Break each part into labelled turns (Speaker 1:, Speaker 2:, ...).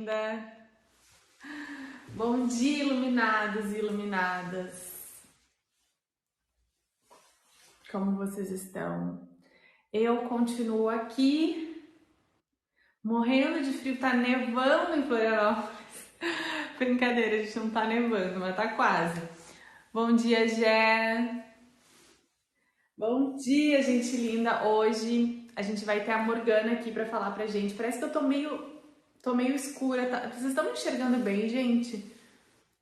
Speaker 1: Linda. Bom dia, iluminados e iluminadas. Como vocês estão? Eu continuo aqui, morrendo de frio, tá nevando em Florianópolis. Brincadeira, a gente não tá nevando, mas tá quase. Bom dia, Gé. Bom dia, gente linda. Hoje a gente vai ter a Morgana aqui pra falar pra gente. Parece que eu tô meio escura. Vocês estão me enxergando bem, gente?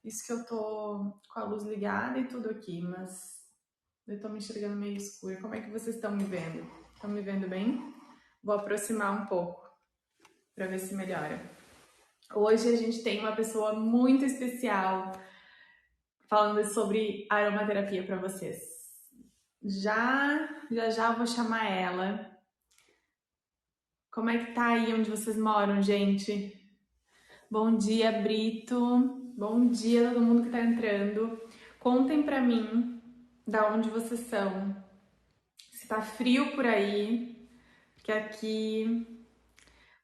Speaker 1: Isso que eu tô com a luz ligada e tudo aqui, mas eu tô me enxergando meio escura. Como é que vocês estão me vendo? Estão me vendo bem? Vou aproximar um pouco para ver se melhora. Hoje a gente tem uma pessoa muito especial falando sobre aromaterapia para vocês. Já vou chamar ela. Como é que tá aí onde vocês moram, gente? Bom dia, Brito. Bom dia a todo mundo que tá entrando. Contem pra mim da onde vocês são. Se tá frio por aí, que aqui,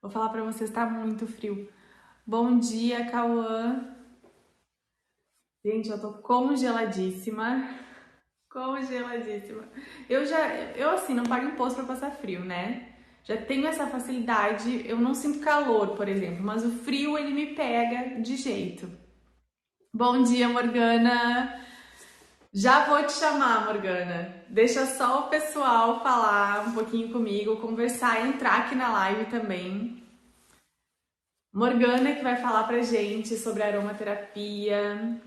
Speaker 1: vou falar pra vocês, tá muito frio. Bom dia, Cauã. Gente, eu tô congeladíssima. Congeladíssima. Eu assim, não pago imposto pra passar frio, né? Já tenho essa facilidade, eu não sinto calor, por exemplo, mas o frio ele me pega de jeito. Bom dia, Morgana. Já vou te chamar, Morgana. Deixa só o pessoal falar um pouquinho comigo, conversar, entrar aqui na live também. Morgana que vai falar pra gente sobre aromaterapia,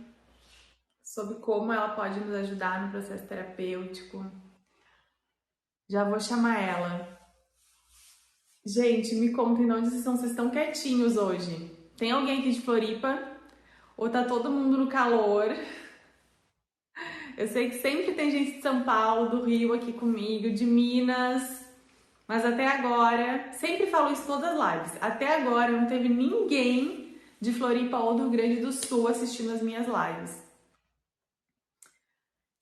Speaker 1: sobre como ela pode nos ajudar no processo terapêutico. Já vou chamar ela. Gente, me contem de onde vocês estão. Vocês estão quietinhos hoje. Tem alguém aqui de Floripa? Ou tá todo mundo no calor? Eu sei que sempre tem gente de São Paulo, do Rio aqui comigo, de Minas. Mas até agora, sempre falo isso em todas as lives, até agora não teve ninguém de Floripa ou do Rio Grande do Sul assistindo as minhas lives.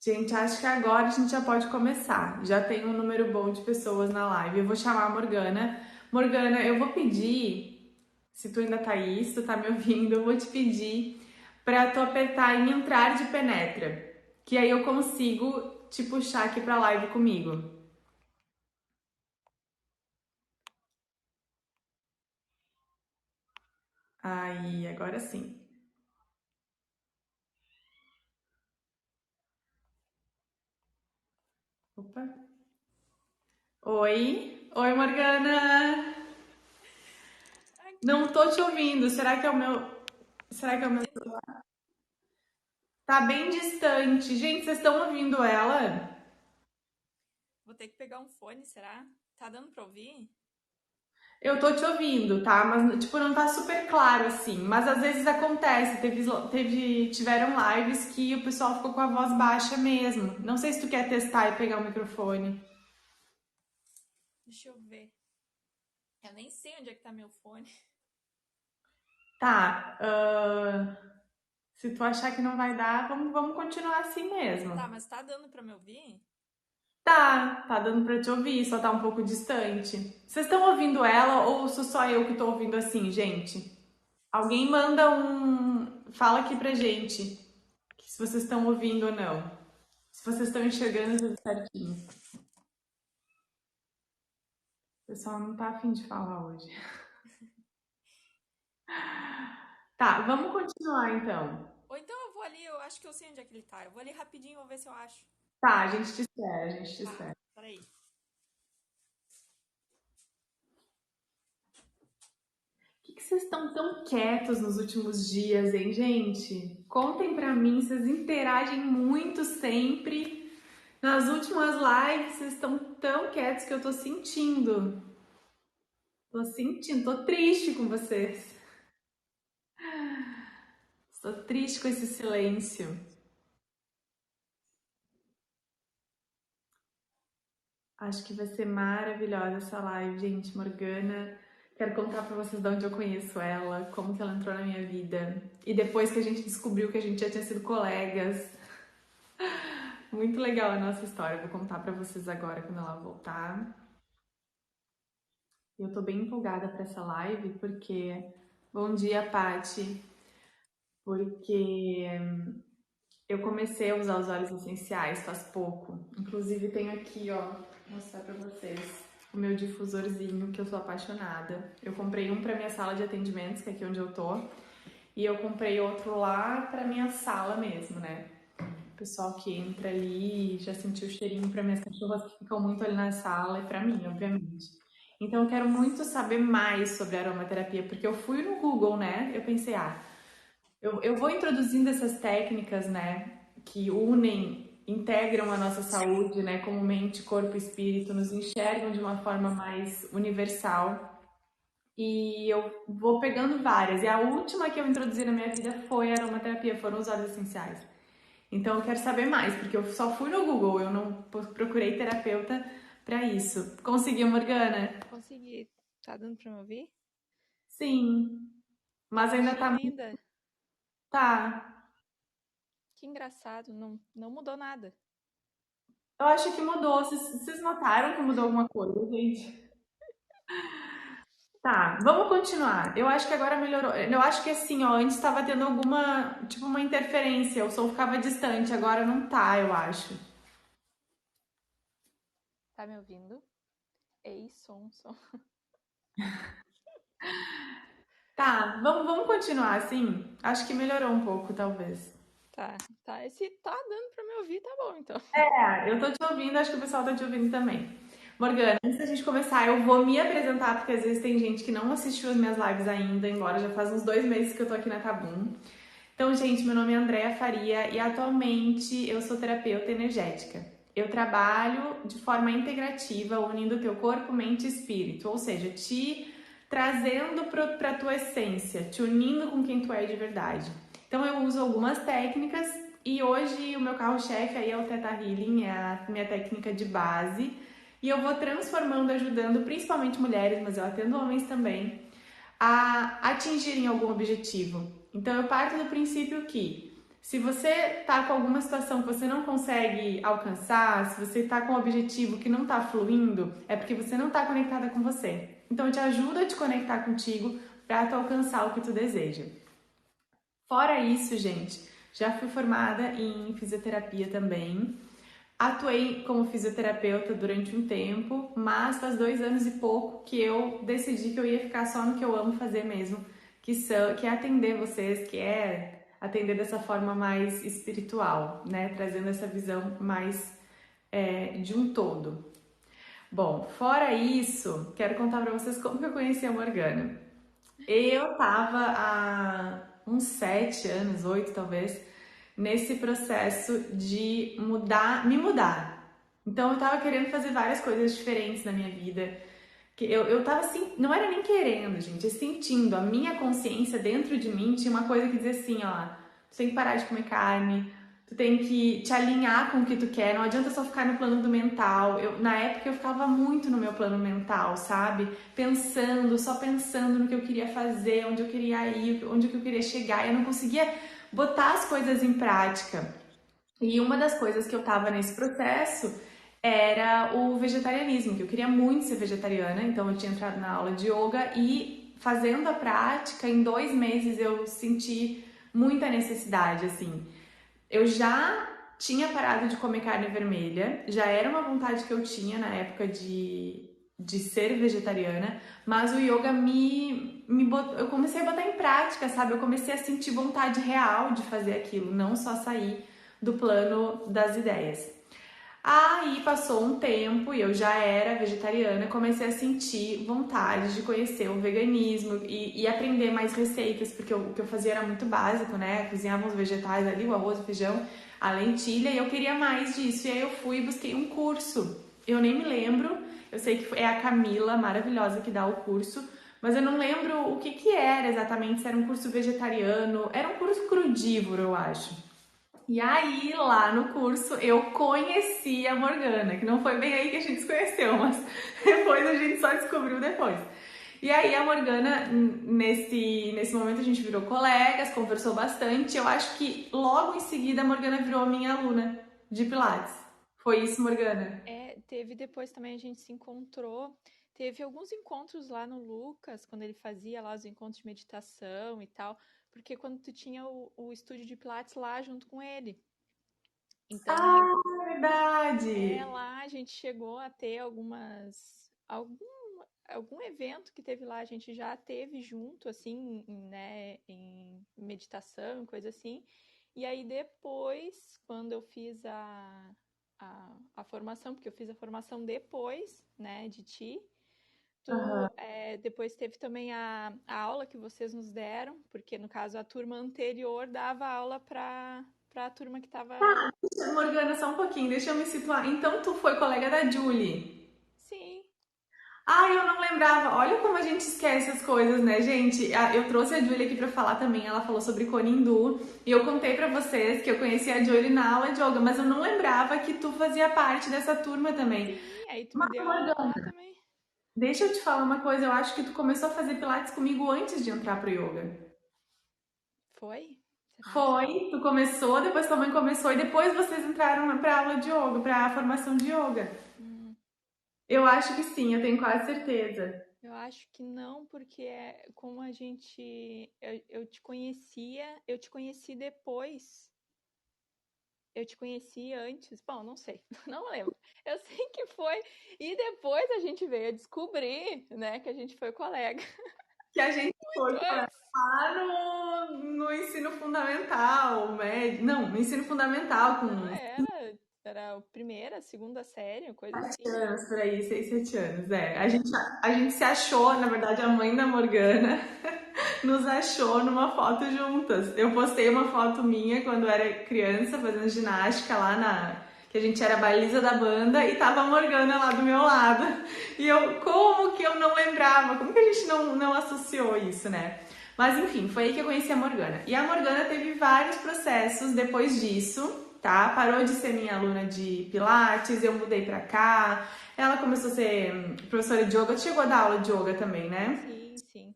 Speaker 1: Gente, acho que agora a gente já pode começar. Já tem um número bom de pessoas na live. Eu vou chamar a Morgana. Morgana, eu vou pedir, se tu ainda tá aí, se tu tá me ouvindo, eu vou te pedir pra tu apertar em entrar de penetra, que aí eu consigo te puxar aqui pra live comigo. Aí, agora sim. Opa. Oi, oi Morgana. Não tô te ouvindo. Será que é o meu? Será que é o meu? Tá bem distante. Gente, vocês estão ouvindo ela?
Speaker 2: Vou ter que pegar um fone, será? Tá dando pra ouvir?
Speaker 1: Eu tô te ouvindo, tá? Mas tipo não tá super claro assim. Mas às vezes acontece. Tiveram lives que o pessoal ficou com a voz baixa mesmo. Não sei se tu quer testar e pegar o microfone.
Speaker 2: Deixa eu ver. Eu nem sei onde é que tá meu fone.
Speaker 1: Tá. Se tu achar que não vai dar, vamos continuar assim mesmo.
Speaker 2: Tá, mas tá dando pra me ouvir?
Speaker 1: Tá dando pra te ouvir, só tá um pouco distante. Vocês estão ouvindo ela ou sou só eu que tô ouvindo assim, gente? Alguém manda um. Fala aqui pra gente se vocês estão ouvindo ou não. Se vocês estão enxergando tudo certinho. O pessoal não tá afim de falar hoje. Tá, vamos continuar então.
Speaker 2: Ou então eu vou ali, eu acho que eu sei onde é que ele tá. Eu vou ali rapidinho, vou ver se eu acho.
Speaker 1: Tá, a gente te espera, a gente te
Speaker 2: Tá,
Speaker 1: espera.
Speaker 2: peraí.
Speaker 1: Por que vocês estão tão quietos nos últimos dias, hein, gente? Contem pra mim, vocês interagem muito sempre. Nas últimas lives, vocês estão tão quietos que eu tô sentindo. Tô sentindo, tô triste com vocês. Estou triste com esse silêncio. Acho que vai ser maravilhosa essa live, gente. Morgana, quero contar pra vocês de onde eu conheço ela, como que ela entrou na minha vida. E depois que a gente descobriu que a gente já tinha sido colegas. Muito legal a nossa história. Vou contar pra vocês agora quando ela voltar. Eu tô bem empolgada pra essa live porque Bom dia, Pati. Porque eu comecei a usar os óleos essenciais faz pouco. Inclusive tenho aqui, ó, vou mostrar pra vocês o meu difusorzinho que eu sou apaixonada. Eu comprei um pra minha sala de atendimentos, que é aqui onde eu tô, e eu comprei outro lá pra minha sala mesmo, né? O pessoal que entra ali já sentiu o cheirinho para minhas cachorras que ficam muito ali na sala e para mim, obviamente. Então eu quero muito saber mais sobre aromaterapia, porque eu fui no Google, né? Eu pensei, eu vou introduzindo essas técnicas, né, que unem, integram a nossa saúde, né, como mente, corpo e espírito, nos enxergam de uma forma mais universal. E eu vou pegando várias. E a última que eu introduzi na minha vida foi a aromaterapia, foram os óleos essenciais. Então eu quero saber mais, porque eu só fui no Google, eu não procurei terapeuta para isso. Conseguiu, Morgana?
Speaker 2: Consegui. Tá dando pra me ouvir?
Speaker 1: Sim, mas ainda
Speaker 2: Baixinho
Speaker 1: tá.
Speaker 2: ainda?
Speaker 1: Tá.
Speaker 2: Que engraçado, não mudou nada.
Speaker 1: Eu acho que mudou. Vocês notaram que mudou alguma coisa, gente? Tá, vamos continuar. Eu acho que agora melhorou. Eu acho que assim, ó, antes estava tendo alguma, tipo, uma interferência, o som ficava distante, agora não tá, eu acho.
Speaker 2: Tá me ouvindo? Ei, som.
Speaker 1: Tá, vamos continuar assim? Acho que melhorou um pouco, talvez.
Speaker 2: Tá. Se tá dando pra me ouvir, tá bom, então.
Speaker 1: Eu tô te ouvindo, acho que o pessoal tá te ouvindo também. Morgana, antes da gente começar, eu vou me apresentar, porque às vezes tem gente que não assistiu as minhas lives ainda, embora já faz uns 2 meses que eu tô aqui na Tabum. Então, gente, meu nome é Andréa Faria e atualmente eu sou terapeuta energética. Eu trabalho de forma integrativa, unindo teu corpo, mente e espírito, ou seja, te trazendo para a tua essência, te unindo com quem tu é de verdade. Então, eu uso algumas técnicas e hoje o meu carro-chefe aí é o Theta Healing, é a minha técnica de base. E eu vou transformando, ajudando principalmente mulheres, mas eu atendo homens também, a atingirem algum objetivo. Então eu parto do princípio que se você está com alguma situação que você não consegue alcançar, se você está com um objetivo que não está fluindo, é porque você não está conectada com você. Então eu te ajudo a te conectar contigo para tu alcançar o que tu deseja. Fora isso, gente, já fui formada em fisioterapia também. Atuei como fisioterapeuta durante um tempo, mas faz 2 anos e pouco que eu decidi que eu ia ficar só no que eu amo fazer mesmo, que é atender vocês, que é atender dessa forma mais espiritual, né? Trazendo essa visão mais de um todo. Bom, fora isso, quero contar pra vocês como que eu conheci a Morgana. Eu tava há uns 7 anos, 8 talvez, nesse processo de me mudar. Então eu tava querendo fazer várias coisas diferentes na minha vida. Que eu tava assim, não era nem querendo, gente, é sentindo. A minha consciência dentro de mim tinha uma coisa que dizia assim, ó, tu tem que parar de comer carne, tu tem que te alinhar com o que tu quer, não adianta só ficar no plano do mental. Na época eu ficava muito no meu plano mental, sabe? Pensando, só pensando no que eu queria fazer, onde eu queria ir, onde eu queria chegar. Eu não conseguia botar as coisas em prática. E uma das coisas que eu tava nesse processo era o vegetarianismo, que eu queria muito ser vegetariana, então eu tinha entrado na aula de yoga e fazendo a prática, em 2 meses eu senti muita necessidade, assim. Eu já tinha parado de comer carne vermelha, já era uma vontade que eu tinha na época de ser vegetariana, mas o yoga eu comecei a botar em prática, sabe? Eu comecei a sentir vontade real de fazer aquilo, não só sair do plano das ideias. Aí passou um tempo e eu já era vegetariana, comecei a sentir vontade de conhecer o veganismo e aprender mais receitas, porque o que eu fazia era muito básico, né? Cozinhava os vegetais ali, o arroz, o feijão, a lentilha, e eu queria mais disso. E aí eu fui e busquei um curso. Eu nem me lembro, eu sei que é a Camila, maravilhosa, que dá o curso, mas eu não lembro o que era exatamente, se era um curso vegetariano, era um curso crudívoro, eu acho. E aí, lá no curso, eu conheci a Morgana, que não foi bem aí que a gente se conheceu, mas depois a gente só descobriu depois. E aí, a Morgana, nesse momento, a gente virou colegas, conversou bastante. Eu acho que logo em seguida a Morgana virou minha aluna de Pilates. Foi isso, Morgana?
Speaker 2: Teve depois também a gente se encontrou. teve alguns encontros lá no Lucas, quando ele fazia lá os encontros de meditação e tal, porque quando tu tinha o estúdio de Pilates lá junto com ele. Então,
Speaker 1: Ah, verdade!
Speaker 2: lá a gente chegou a ter algum evento que teve lá, a gente já teve junto, assim, né, em meditação, coisa assim. E aí depois, quando eu fiz a formação, porque eu fiz a formação depois, né, de ti,
Speaker 1: Aham.
Speaker 2: depois teve também a aula que vocês nos deram, porque no caso a turma anterior dava aula para a turma que estava.
Speaker 1: Morgana, só um pouquinho, deixa eu me situar. Então, tu foi colega da Julie.
Speaker 2: Sim,
Speaker 1: Ah, eu não lembrava. Olha como a gente esquece as coisas, né, gente? Eu trouxe a Julie aqui pra falar também. Ela falou sobre Conindu. E eu contei pra vocês que eu conheci a Julie na aula de yoga, mas eu não lembrava que tu fazia parte dessa turma também.
Speaker 2: sim, aí tu me
Speaker 1: Mas,
Speaker 2: deu aula
Speaker 1: Morgana,
Speaker 2: lá também.
Speaker 1: deixa eu te falar uma coisa. Eu acho que tu começou a fazer Pilates comigo antes de entrar pro yoga.
Speaker 2: Foi? Será?
Speaker 1: Foi, tu começou, depois tua mãe começou e depois vocês entraram pra aula de yoga, pra formação de yoga.
Speaker 2: Hum,
Speaker 1: Eu acho que sim, eu tenho quase certeza.
Speaker 2: eu acho que não, porque é como a gente. Eu te conheci depois. Eu te conheci antes. Bom, não sei, não lembro. Eu sei que foi. E depois a gente veio a descobrir, né, que a gente foi colega.
Speaker 1: Que a gente
Speaker 2: Muito
Speaker 1: foi
Speaker 2: antes.
Speaker 1: lá no ensino fundamental, médio. Não, no ensino fundamental, com
Speaker 2: Não, era a primeira, segunda série, coisa
Speaker 1: 7
Speaker 2: assim.
Speaker 1: anos por aí, 6, 7 anos. É. A gente se achou, na verdade, a mãe da Morgana nos achou numa foto juntas. Eu postei uma foto minha quando eu era criança, fazendo ginástica lá na. Que a gente era a baliza da banda e tava a Morgana lá do meu lado. E eu, como que eu não lembrava? Como que a gente não associou isso, né? Mas enfim, foi aí que eu conheci a Morgana. E a Morgana teve vários processos depois disso, tá? Parou de ser minha aluna de Pilates, eu mudei pra cá. Ela começou a ser professora de yoga, chegou a dar aula de yoga também, né?
Speaker 2: Sim, sim.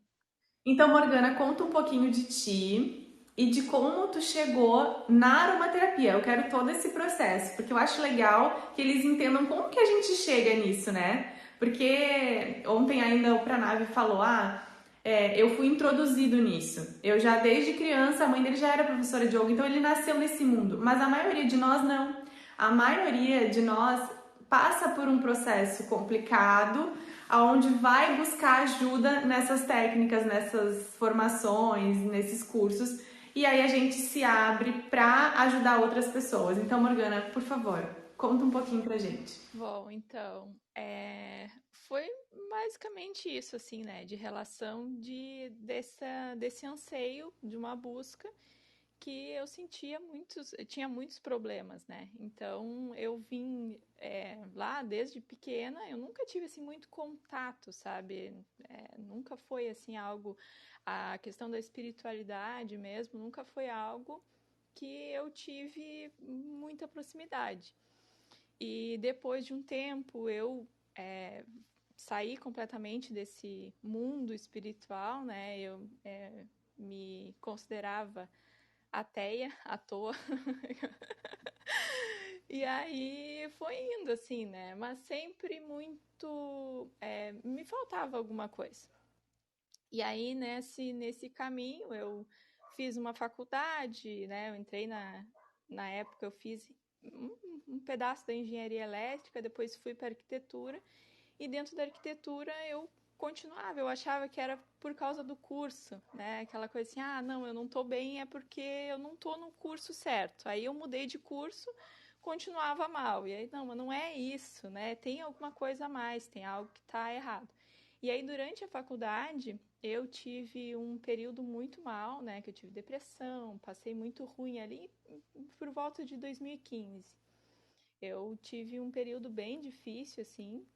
Speaker 1: Então, Morgana, conta um pouquinho de ti e de como tu chegou na aromaterapia. Eu quero todo esse processo, porque eu acho legal que eles entendam como que a gente chega nisso, né? Porque ontem ainda o Pranav falou, eu fui introduzido nisso. Eu já desde criança, a mãe dele já era professora de yoga, então ele nasceu nesse mundo. Mas a maioria de nós não. A maioria de nós passa por um processo complicado aonde vai buscar ajuda nessas técnicas, nessas formações, nesses cursos, e aí a gente se abre para ajudar outras pessoas. Então, Morgana, por favor, conta um pouquinho pra gente.
Speaker 2: Bom, então, foi basicamente isso, assim, né? De relação desse anseio de uma busca que eu tinha muitos problemas, né? Então eu vim lá desde pequena, eu nunca tive assim muito contato, sabe? Nunca foi assim algo, a questão da espiritualidade mesmo, nunca foi algo que eu tive muita proximidade. E depois de um tempo eu saí completamente desse mundo espiritual, né? Eu me considerava ateia, à toa. E aí foi indo assim, né? Mas sempre muito. Me faltava alguma coisa. E aí nesse caminho eu fiz uma faculdade, né? Eu entrei na época, eu fiz um pedaço da engenharia elétrica, depois fui para arquitetura. E dentro da arquitetura eu continuava, eu achava que era por causa do curso, né? Aquela coisa assim, não, eu não tô bem é porque eu não tô no curso certo. Aí eu mudei de curso, continuava mal. E aí, não, mas não é isso, né? Tem alguma coisa a mais, tem algo que tá errado. E aí, durante a faculdade, eu tive um período muito mal, né? Que eu tive depressão, passei muito ruim ali por volta de 2015. Eu tive um período bem difícil, assim,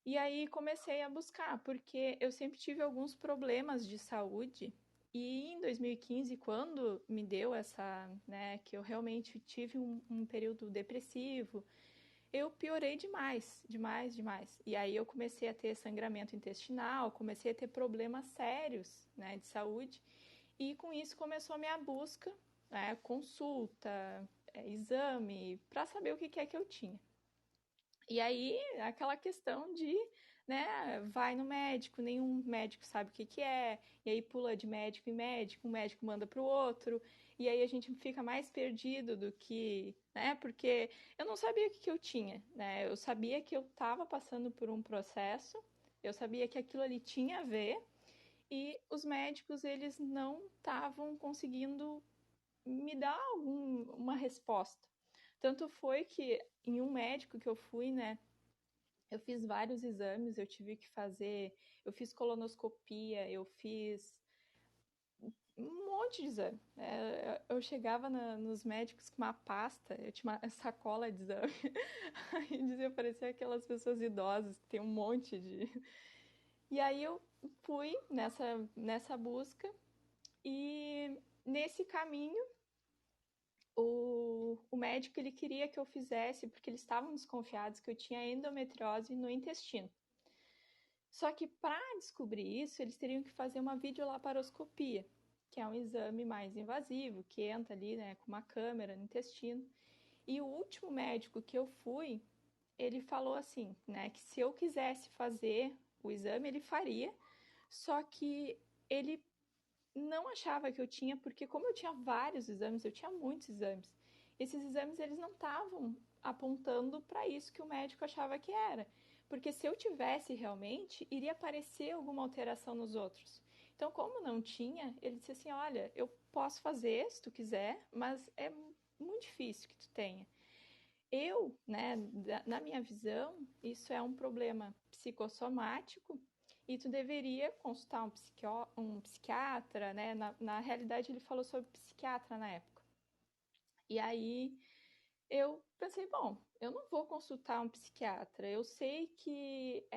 Speaker 2: e aí comecei a buscar, porque eu sempre tive alguns problemas de saúde. E em 2015, quando me deu essa, né, que eu realmente tive um período depressivo, eu piorei demais, demais, demais. E aí eu comecei a ter sangramento intestinal, comecei a ter problemas sérios, né, de saúde. E com isso começou a minha busca, né, consulta, exame, para saber o que é que eu tinha. E aí, aquela questão de né, vai no médico, nenhum médico sabe o que que é, e aí pula de médico em médico, um médico manda para o outro, e aí a gente fica mais perdido do que, né, porque eu não sabia o que que eu tinha, né, eu sabia que eu estava passando por um processo, eu sabia que aquilo ali tinha a ver, e os médicos, eles não estavam conseguindo me dar uma resposta. Tanto foi que em um médico que eu fui, né, eu fiz vários exames, eu tive que fazer, eu fiz colonoscopia, eu fiz um monte de exame. Eu chegava nos médicos com uma pasta, eu tinha uma sacola de exame, aí dizia, parecia aquelas pessoas idosas que tem um monte de... E aí eu fui nessa busca e nesse caminho o médico ele queria que eu fizesse, porque eles estavam desconfiados que eu tinha endometriose no intestino. Só que para descobrir isso, eles teriam que fazer uma videolaparoscopia, que é um exame mais invasivo, que entra ali, né, com uma câmera no intestino. E o último médico que eu fui, ele falou assim, né, que se eu quisesse fazer o exame, ele faria, só que ele não achava que eu tinha, porque como eu tinha vários exames, eu tinha muitos exames. Esses exames eles não estavam apontando para isso que o médico achava que era. Porque se eu tivesse realmente, iria aparecer alguma alteração nos outros. Então, como não tinha, ele disse assim: olha, eu posso fazer se tu quiser, mas é muito difícil que tu tenha. Eu, né, na minha visão, isso é um problema psicossomático e tu deveria consultar um psiquiatra, né? Na realidade, ele falou sobre psiquiatra na época. E aí eu pensei, bom, eu não vou consultar um psiquiatra. Eu sei que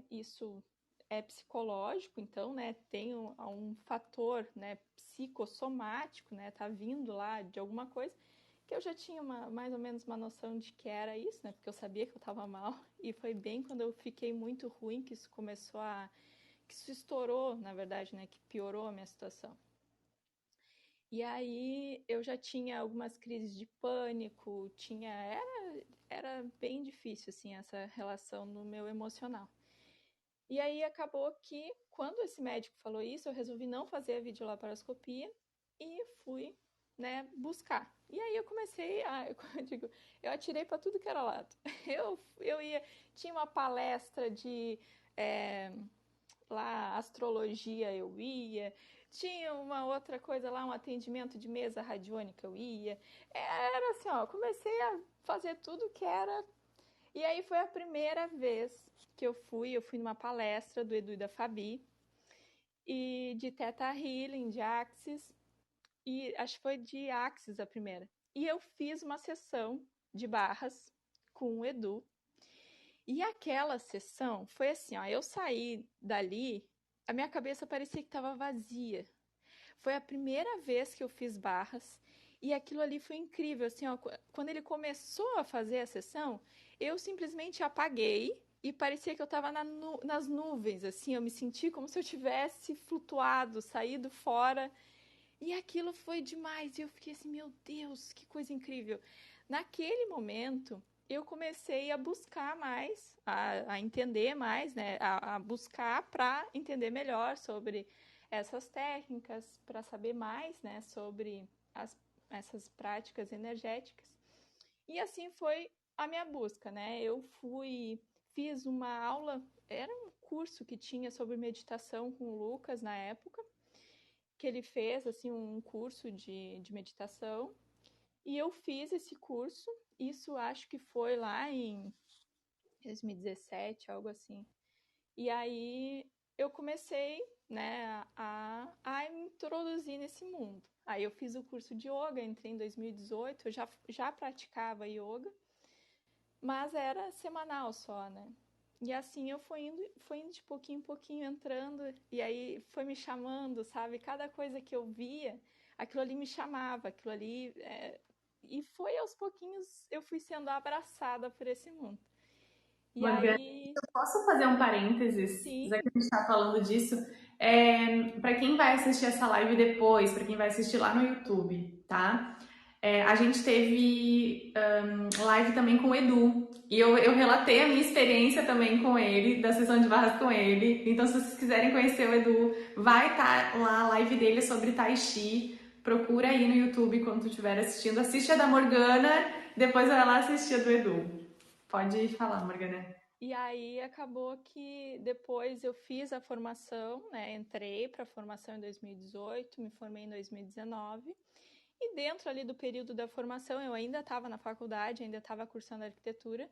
Speaker 2: isso é psicológico, então, né, tem um fator, né, psicossomático, né, tá vindo lá de alguma coisa que eu já tinha mais ou menos uma noção de que era isso, né, porque eu sabia que eu estava mal e foi bem quando eu fiquei muito ruim que isso que isso estourou, na verdade, né, que piorou a minha situação. E aí eu já tinha algumas crises de pânico, era bem difícil assim essa relação no meu emocional. E aí acabou que quando esse médico falou isso, eu resolvi não fazer a videolaparoscopia e fui, né, buscar. E aí eu comecei eu digo, eu atirei para tudo que era lado. Eu ia, tinha uma palestra de lá astrologia eu ia, tinha uma outra coisa lá, um atendimento de mesa radiônica eu ia. Era assim, ó, comecei a fazer tudo que era. E aí foi a primeira vez que eu fui numa palestra do Edu e da Fabi, e de Theta Healing, de Axis, e acho que foi de Axis a primeira. E eu fiz uma sessão de barras com o Edu, e aquela sessão foi assim, ó, eu saí dali, a minha cabeça parecia que estava vazia. Foi a primeira vez que eu fiz barras e aquilo ali foi incrível, assim, ó, quando ele começou a fazer a sessão, eu simplesmente apaguei e parecia que eu estava nas nuvens, assim, eu me senti como se eu tivesse flutuado, saído fora, e aquilo foi demais, e eu fiquei assim, meu Deus, que coisa incrível. Naquele momento, eu comecei a buscar mais, a entender mais, né? A buscar para entender melhor sobre essas técnicas, para saber mais, né? Sobre essas práticas energéticas. E assim foi a minha busca, né? Fiz uma aula, era um curso que tinha sobre meditação com o Lucas na época, que ele fez assim um curso de meditação e eu fiz esse curso. Isso acho que foi lá em 2017, algo assim. E aí eu comecei, né, a me introduzir nesse mundo. Aí eu fiz o curso de yoga, entrei em 2018, eu já praticava yoga, mas era semanal só, né? E assim eu fui indo de pouquinho em pouquinho entrando, e aí foi me chamando, sabe? Cada coisa que eu via, aquilo ali me chamava, aquilo ali. E foi aos pouquinhos eu fui sendo abraçada por esse mundo. E
Speaker 1: Morgana,
Speaker 2: aí,
Speaker 1: eu posso fazer um parênteses, já que
Speaker 2: sim,
Speaker 1: a gente está falando disso? Para quem vai assistir essa live depois, para quem vai assistir lá no YouTube, tá? A gente teve live também com o Edu. E eu relatei a minha experiência também com ele, da sessão de barras com ele. Então, se vocês quiserem conhecer o Edu, vai estar lá a live dele sobre Tai Chi. Procura aí no YouTube quando tu estiver assistindo. Assiste a da Morgana, depois vai lá assistir a do Edu. Pode falar, Morgana.
Speaker 2: E aí acabou que depois eu fiz a formação, né? Entrei para a formação em 2018, me formei em 2019. E dentro ali do período da formação, eu ainda estava na faculdade, ainda estava cursando arquitetura.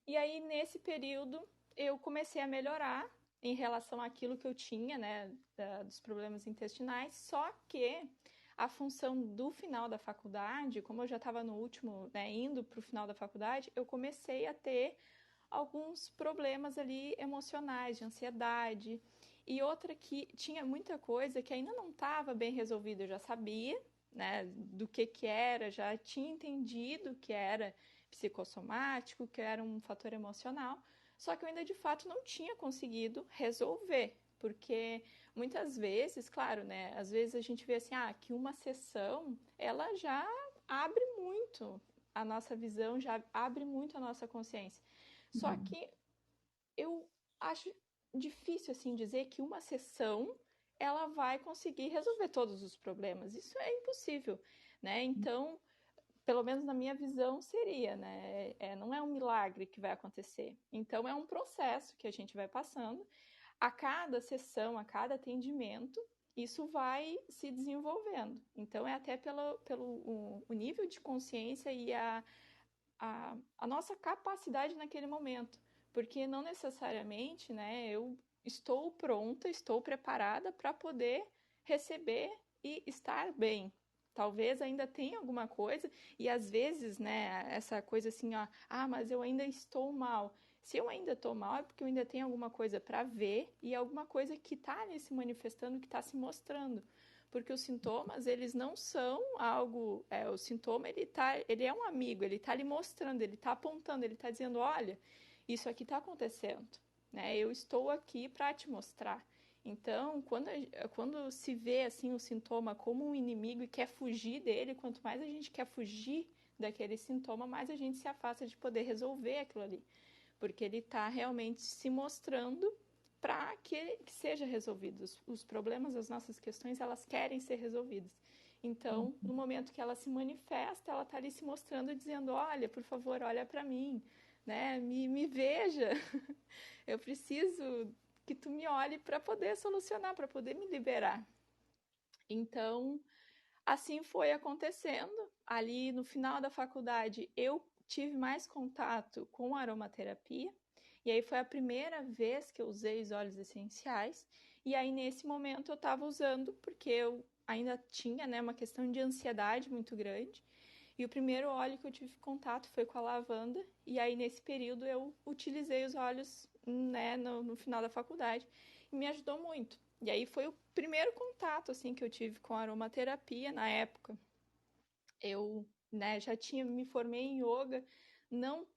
Speaker 2: E aí, nesse período, eu comecei a melhorar em relação àquilo que eu tinha, né, dos problemas intestinais. Só que a função do final da faculdade, como eu já estava no último, né, indo para o final da faculdade, eu comecei a ter alguns problemas ali emocionais, de ansiedade. E outra que tinha muita coisa que ainda não estava bem resolvida. Eu já sabia, né, do que era, já tinha entendido que era psicossomático, que era um fator emocional, só que eu ainda de fato não tinha conseguido resolver, porque muitas vezes, claro, né, às vezes a gente vê assim, que uma sessão, ela já abre muito a nossa visão, já abre muito a nossa consciência. Só que eu acho difícil assim dizer que uma sessão ela vai conseguir resolver todos os problemas. Isso é impossível, né? Então, pelo menos na minha visão, seria, né? Não é um milagre que vai acontecer. Então, é um processo que a gente vai passando. A cada sessão, a cada atendimento, isso vai se desenvolvendo. Então, é até pelo o nível de consciência e a nossa capacidade naquele momento. Porque não necessariamente, né, eu estou pronta, estou preparada para poder receber e estar bem. Talvez ainda tenha alguma coisa, e às vezes, né, essa coisa assim, mas eu ainda estou mal. Se eu ainda estou mal, é porque eu ainda tenho alguma coisa para ver e alguma coisa que está ali se manifestando, que está se mostrando. Porque os sintomas, eles não são algo... o sintoma, ele é um amigo, ele está ali mostrando, ele está apontando, ele está dizendo, olha, isso aqui está acontecendo, né? Eu estou aqui para te mostrar. Então, quando se vê assim o sintoma como um inimigo e quer fugir dele, quanto mais a gente quer fugir daquele sintoma, mais a gente se afasta de poder resolver aquilo ali. Porque ele está realmente se mostrando para que seja resolvido. Os problemas, as nossas questões, elas querem ser resolvidas. Então, no momento que ela se manifesta, ela está ali se mostrando e dizendo, olha, por favor, olha para mim, né? Me veja. Eu preciso que tu me olhe para poder solucionar, para poder me liberar. Então, assim foi acontecendo. Ali no final da faculdade, eu tive mais contato com a aromaterapia. E aí foi a primeira vez que eu usei os óleos essenciais. E aí nesse momento eu estava usando porque eu ainda tinha, né, uma questão de ansiedade muito grande. E o primeiro óleo que eu tive contato foi com a lavanda. E aí nesse período eu utilizei os óleos, né, no final da faculdade. E me ajudou muito. E aí foi o primeiro contato assim que eu tive com a aromaterapia na época. Eu, né, já tinha me formei em yoga,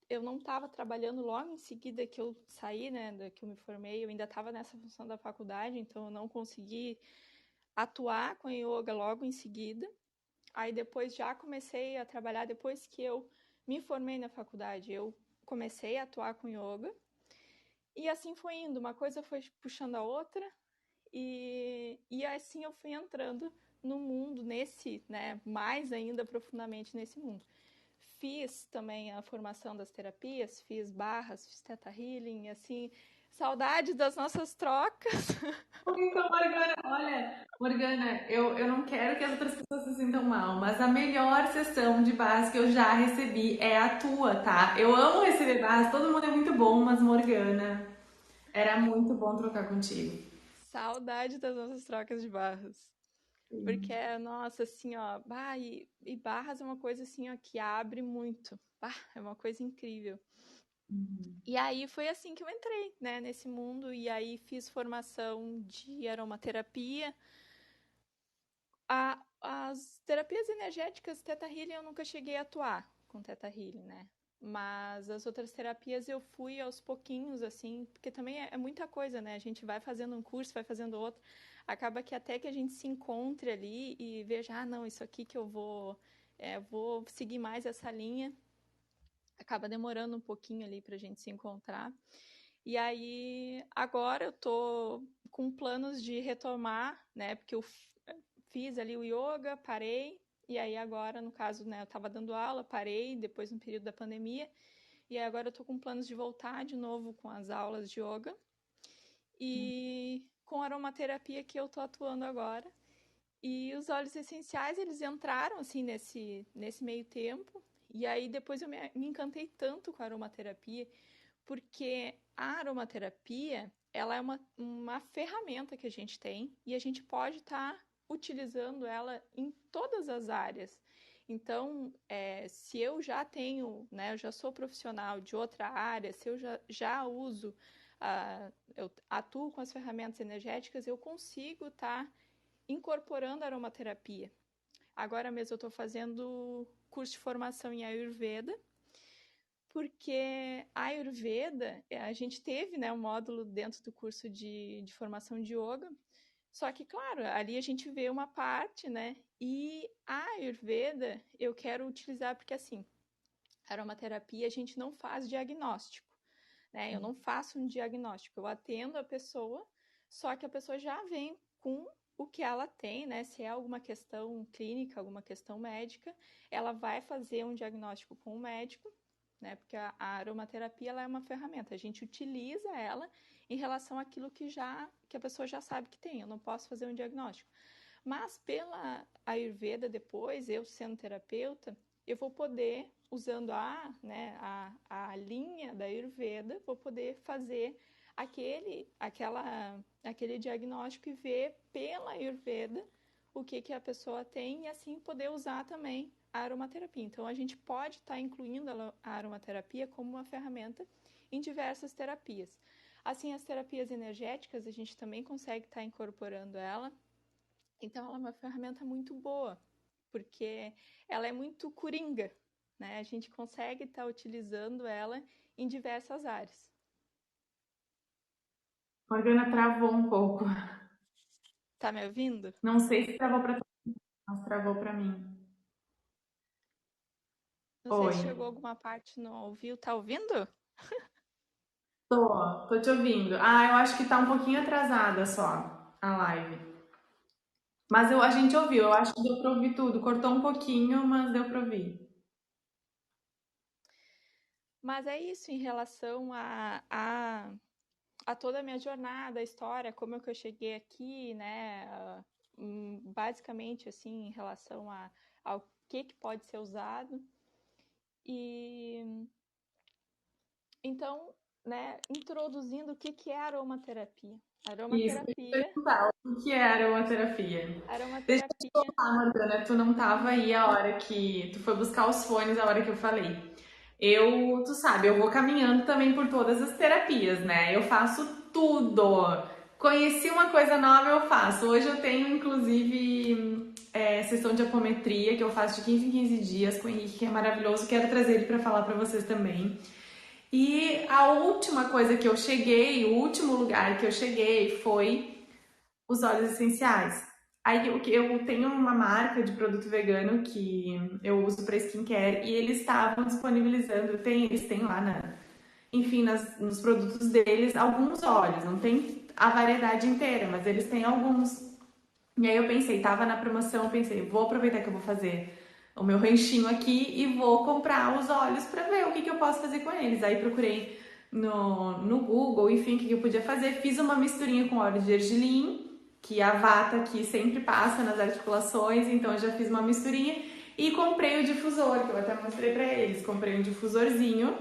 Speaker 2: eu não estava trabalhando logo em seguida que eu saí, né, que eu me formei, eu ainda estava nessa função da faculdade, então eu não consegui atuar com yoga logo em seguida. Aí depois já comecei a trabalhar depois que eu me formei na faculdade, eu comecei a atuar com yoga. E assim foi indo, uma coisa foi puxando a outra, e assim eu fui entrando no mundo, né, mais ainda profundamente nesse mundo. Fiz também a formação das terapias, fiz barras, fiz Theta Healing, assim, saudade das nossas trocas.
Speaker 1: Então, Morgana, olha, Morgana, eu não quero que as outras pessoas se sintam mal, mas a melhor sessão de barras que eu já recebi é a tua, tá? Eu amo receber barras, todo mundo é muito bom, mas Morgana, era muito bom trocar contigo.
Speaker 2: Saudade das nossas trocas de barras. Porque, nossa, assim, ó, e barras é uma coisa assim, ó, que abre muito. É uma coisa incrível. E aí foi assim que eu entrei, né, nesse mundo, e aí fiz formação de aromaterapia. As terapias energéticas, Theta Healing, eu nunca cheguei a atuar com Theta Healing, né? Mas as outras terapias eu fui aos pouquinhos, assim, porque também é muita coisa, né? A gente vai fazendo um curso, vai fazendo outro, acaba que até que a gente se encontre ali e veja, não, isso aqui vou seguir mais essa linha. Acaba demorando um pouquinho ali pra gente se encontrar. E aí, agora eu tô com planos de retomar, né? Porque eu fiz ali o yoga, parei, e aí agora, no caso, né, eu tava dando aula, parei, depois no período da pandemia, e aí agora eu tô com planos de voltar de novo com as aulas de yoga e com aromaterapia que eu tô atuando agora. E os óleos essenciais, eles entraram, assim, nesse meio tempo, e aí depois eu me encantei tanto com a aromaterapia, porque a aromaterapia, ela é uma ferramenta que a gente tem e a gente pode estar utilizando ela em todas as áreas. Então, se eu já tenho, né, eu já sou profissional de outra área, se eu já uso, eu atuo com as ferramentas energéticas, eu consigo estar incorporando a aromaterapia. Agora mesmo eu estou fazendo curso de formação em Ayurveda, porque a Ayurveda, a gente teve, né, um módulo dentro do curso de formação de yoga, só que, claro, ali a gente vê uma parte, né, e a Ayurveda eu quero utilizar porque, assim, a aromaterapia a gente não faz diagnóstico, né, eu não faço um diagnóstico, eu atendo a pessoa, só que a pessoa já vem com o que ela tem, né, se é alguma questão clínica, alguma questão médica, ela vai fazer um diagnóstico com o médico, né? Porque a aromaterapia ela é uma ferramenta, a gente utiliza ela em relação àquilo que a pessoa já sabe que tem. Eu não posso fazer um diagnóstico. Mas pela Ayurveda depois, eu sendo terapeuta, eu vou poder, usando a linha da Ayurveda, vou poder fazer aquele diagnóstico e ver pela Ayurveda o que a pessoa tem e assim poder usar também a aromaterapia. Então, a gente pode estar incluindo a aromaterapia como uma ferramenta em diversas terapias. Assim, as terapias energéticas, a gente também consegue estar incorporando ela. Então, ela é uma ferramenta muito boa, porque ela é muito coringa, né? A gente consegue estar utilizando ela em diversas áreas.
Speaker 1: Morgana travou um pouco.
Speaker 2: Tá me ouvindo?
Speaker 1: Não sei se travou pra tu, mas travou pra mim.
Speaker 2: Não sei
Speaker 1: Oi.
Speaker 2: se chegou alguma parte, não ouviu. Tá ouvindo?
Speaker 1: Tô te ouvindo. Eu acho que tá um pouquinho atrasada só a live. Mas a gente ouviu, eu acho que deu pra ouvir tudo. Cortou um pouquinho, mas deu pra ouvir.
Speaker 2: Mas é isso em relação a toda a minha jornada, a história, como é que eu cheguei aqui, né? Basicamente, assim, em relação ao que pode ser usado. E então, né, introduzindo o que é aromaterapia.
Speaker 1: Isso, eu ia
Speaker 2: Aromaterapia,
Speaker 1: perguntar o que é aromaterapia. Deixa eu te
Speaker 2: aromaterapia,
Speaker 1: contar, Morgana, tu não tava aí a hora que tu foi buscar os fones, a hora que eu falei. Tu sabe, eu vou caminhando também por todas as terapias, né? Eu faço tudo. Conheci uma coisa nova, eu faço. Hoje eu tenho, inclusive, sessão de apometria que eu faço de 15 em 15 dias com o Henrique, que é maravilhoso. Quero trazer ele para falar para vocês também. E a última coisa que eu cheguei, o último lugar que eu cheguei foi os óleos essenciais. Aí eu tenho uma marca de produto vegano que eu uso para skincare e eles estavam disponibilizando, eles têm lá enfim, nos produtos deles alguns óleos, não tem a variedade inteira, mas eles têm alguns. E aí eu pensei, tava na promoção, eu pensei, vou aproveitar que eu vou fazer o meu ranchinho aqui e vou comprar os óleos para ver o que eu posso fazer com eles. Aí procurei no Google, enfim, o que eu podia fazer. Fiz uma misturinha com óleo de gergelim, que a Vata aqui sempre passa nas articulações, então eu já fiz uma misturinha e comprei o difusor, que eu até mostrei para eles. Comprei um difusorzinho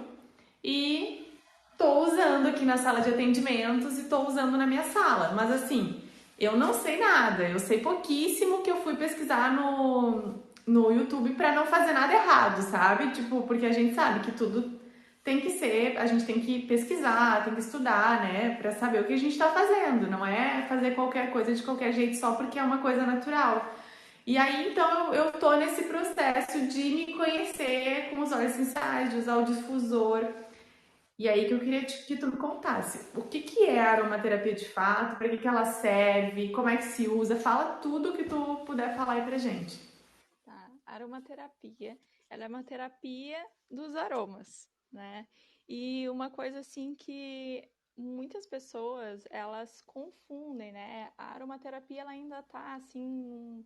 Speaker 1: e tô usando aqui na sala de atendimentos e tô usando na minha sala. Mas assim, eu não sei nada, eu sei pouquíssimo que eu fui pesquisar no YouTube pra não fazer nada errado, sabe? Tipo, porque a gente sabe que tudo tem que ser, a gente tem que pesquisar, tem que estudar, né, pra saber o que a gente tá fazendo, não é fazer qualquer coisa de qualquer jeito só porque é uma coisa natural. E aí, então, eu tô nesse processo de me conhecer com os óleos essenciais, de usar o difusor. E aí que eu queria que tu me contasse o que é a aromaterapia de fato, para que ela serve, como é que se usa, fala tudo que tu puder falar aí pra gente.
Speaker 2: tá? aromaterapia, ela é uma terapia dos aromas, né? E uma coisa assim que muitas pessoas, elas confundem, né? A aromaterapia, ela ainda tá assim,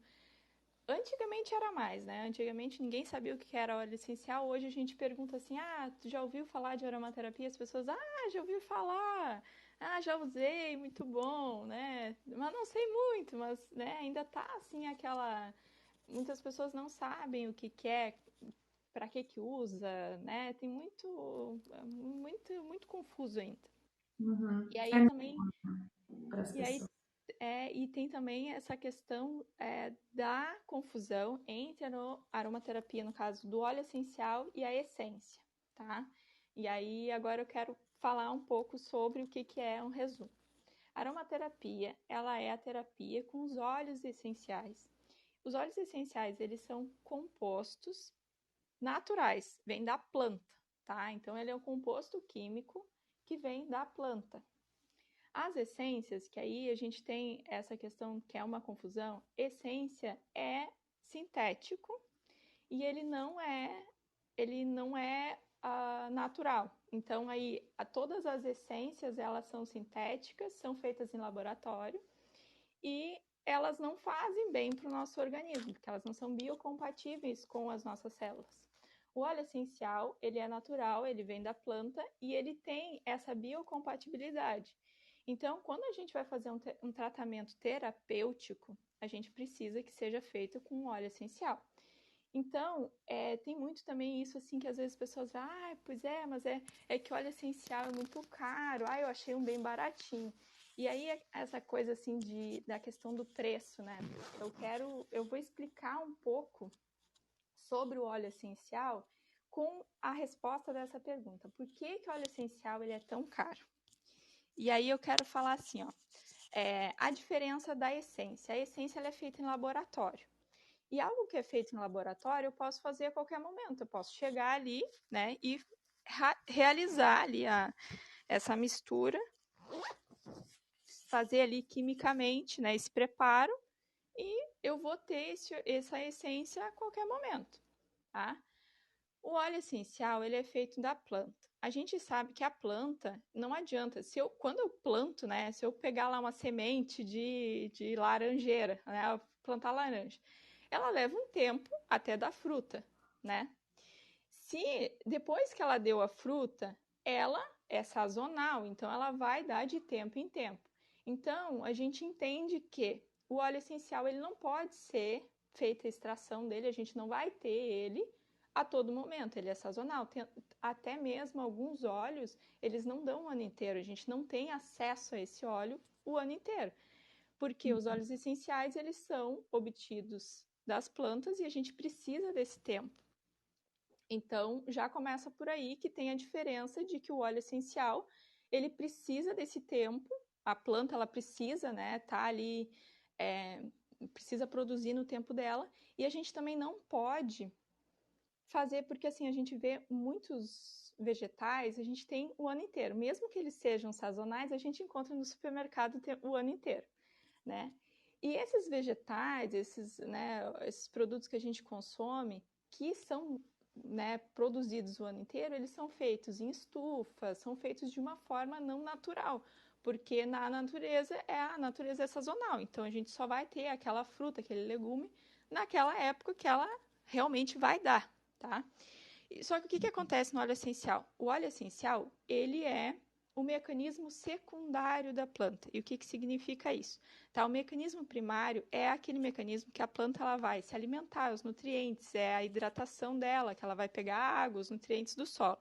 Speaker 2: antigamente era mais, né? Antigamente ninguém sabia o que era óleo essencial. Hoje a gente pergunta assim: ah, tu já ouviu falar de aromaterapia? As pessoas, ah, já ouvi falar. Ah, já usei, muito bom, né? Mas não sei muito, mas né, ainda tá assim aquela. Muitas pessoas não sabem o que que é, para que usa, né? Tem muito confuso ainda.
Speaker 1: Uhum.
Speaker 2: E
Speaker 1: É
Speaker 2: aí
Speaker 1: mesmo
Speaker 2: também,
Speaker 1: para as
Speaker 2: e aí
Speaker 1: pessoas.
Speaker 2: e tem também essa questão da confusão entre a aromaterapia, no caso do óleo essencial, e a essência, tá? E aí agora eu quero falar um pouco sobre o que, que é um resumo. A aromaterapia, ela é a terapia com os óleos essenciais. Os óleos essenciais, eles são compostos naturais, vêm da planta, tá? Então ele é um composto químico que vem da planta. As essências, que aí a gente tem essa questão que é uma confusão, essência é sintético e ele não é natural. Então aí todas as essências elas são sintéticas, são feitas em laboratório e elas não fazem bem para o nosso organismo, porque elas não são biocompatíveis com as nossas células. O óleo essencial, ele é natural, ele vem da planta e ele tem essa biocompatibilidade. Então, quando a gente vai fazer um tratamento terapêutico, a gente precisa que seja feito com óleo essencial. Então, tem muito também isso, assim, que às vezes as pessoas falam, ah, pois é, mas é que óleo essencial é muito caro, ah, eu achei um bem baratinho. E aí, essa coisa, assim, da questão do preço, né? Eu vou explicar um pouco sobre o óleo essencial com a resposta dessa pergunta. Por que que o óleo essencial ele é tão caro? E aí eu quero falar assim, ó, a diferença da essência. A essência ela é feita em laboratório. E algo que é feito em laboratório eu posso fazer a qualquer momento. Eu posso chegar ali, né, e realizar ali essa mistura, fazer ali quimicamente, né, esse preparo e eu vou ter essa essência a qualquer momento, tá? O óleo essencial, ele é feito da planta. A gente sabe que a planta, não adianta, quando eu planto, né, se eu pegar lá uma semente de laranjeira, né, plantar laranja, ela leva um tempo até dar fruta, né? Se depois que ela deu a fruta, ela é sazonal, então ela vai dar de tempo em tempo. Então, a gente entende que o óleo essencial ele não pode ser feita a extração dele, a gente não vai ter ele a todo momento, ele é sazonal. Até mesmo alguns óleos, eles não dão o ano inteiro, a gente não tem acesso a esse óleo o ano inteiro, porque os óleos essenciais, eles são obtidos das plantas e a gente precisa desse tempo. Então, já começa por aí que tem a diferença de que o óleo essencial, ele precisa desse tempo, a planta, ela precisa, né, tá ali, precisa produzir no tempo dela, e a gente também não pode fazer, porque assim, a gente vê muitos vegetais, a gente tem o ano inteiro, mesmo que eles sejam sazonais, a gente encontra no supermercado o ano inteiro, né? E esses vegetais, né, esses produtos que a gente consome, que são, né, produzidos o ano inteiro, eles são feitos em estufas, são feitos de uma forma não natural, porque a natureza é sazonal, então a gente só vai ter aquela fruta, aquele legume, naquela época que ela realmente vai dar, tá? Só que o que que acontece no óleo essencial? O óleo essencial, ele é o mecanismo secundário da planta. E o que que significa isso? Tá? O mecanismo primário é aquele mecanismo que a planta ela vai se alimentar, os nutrientes, é a hidratação dela, que ela vai pegar água, os nutrientes do solo.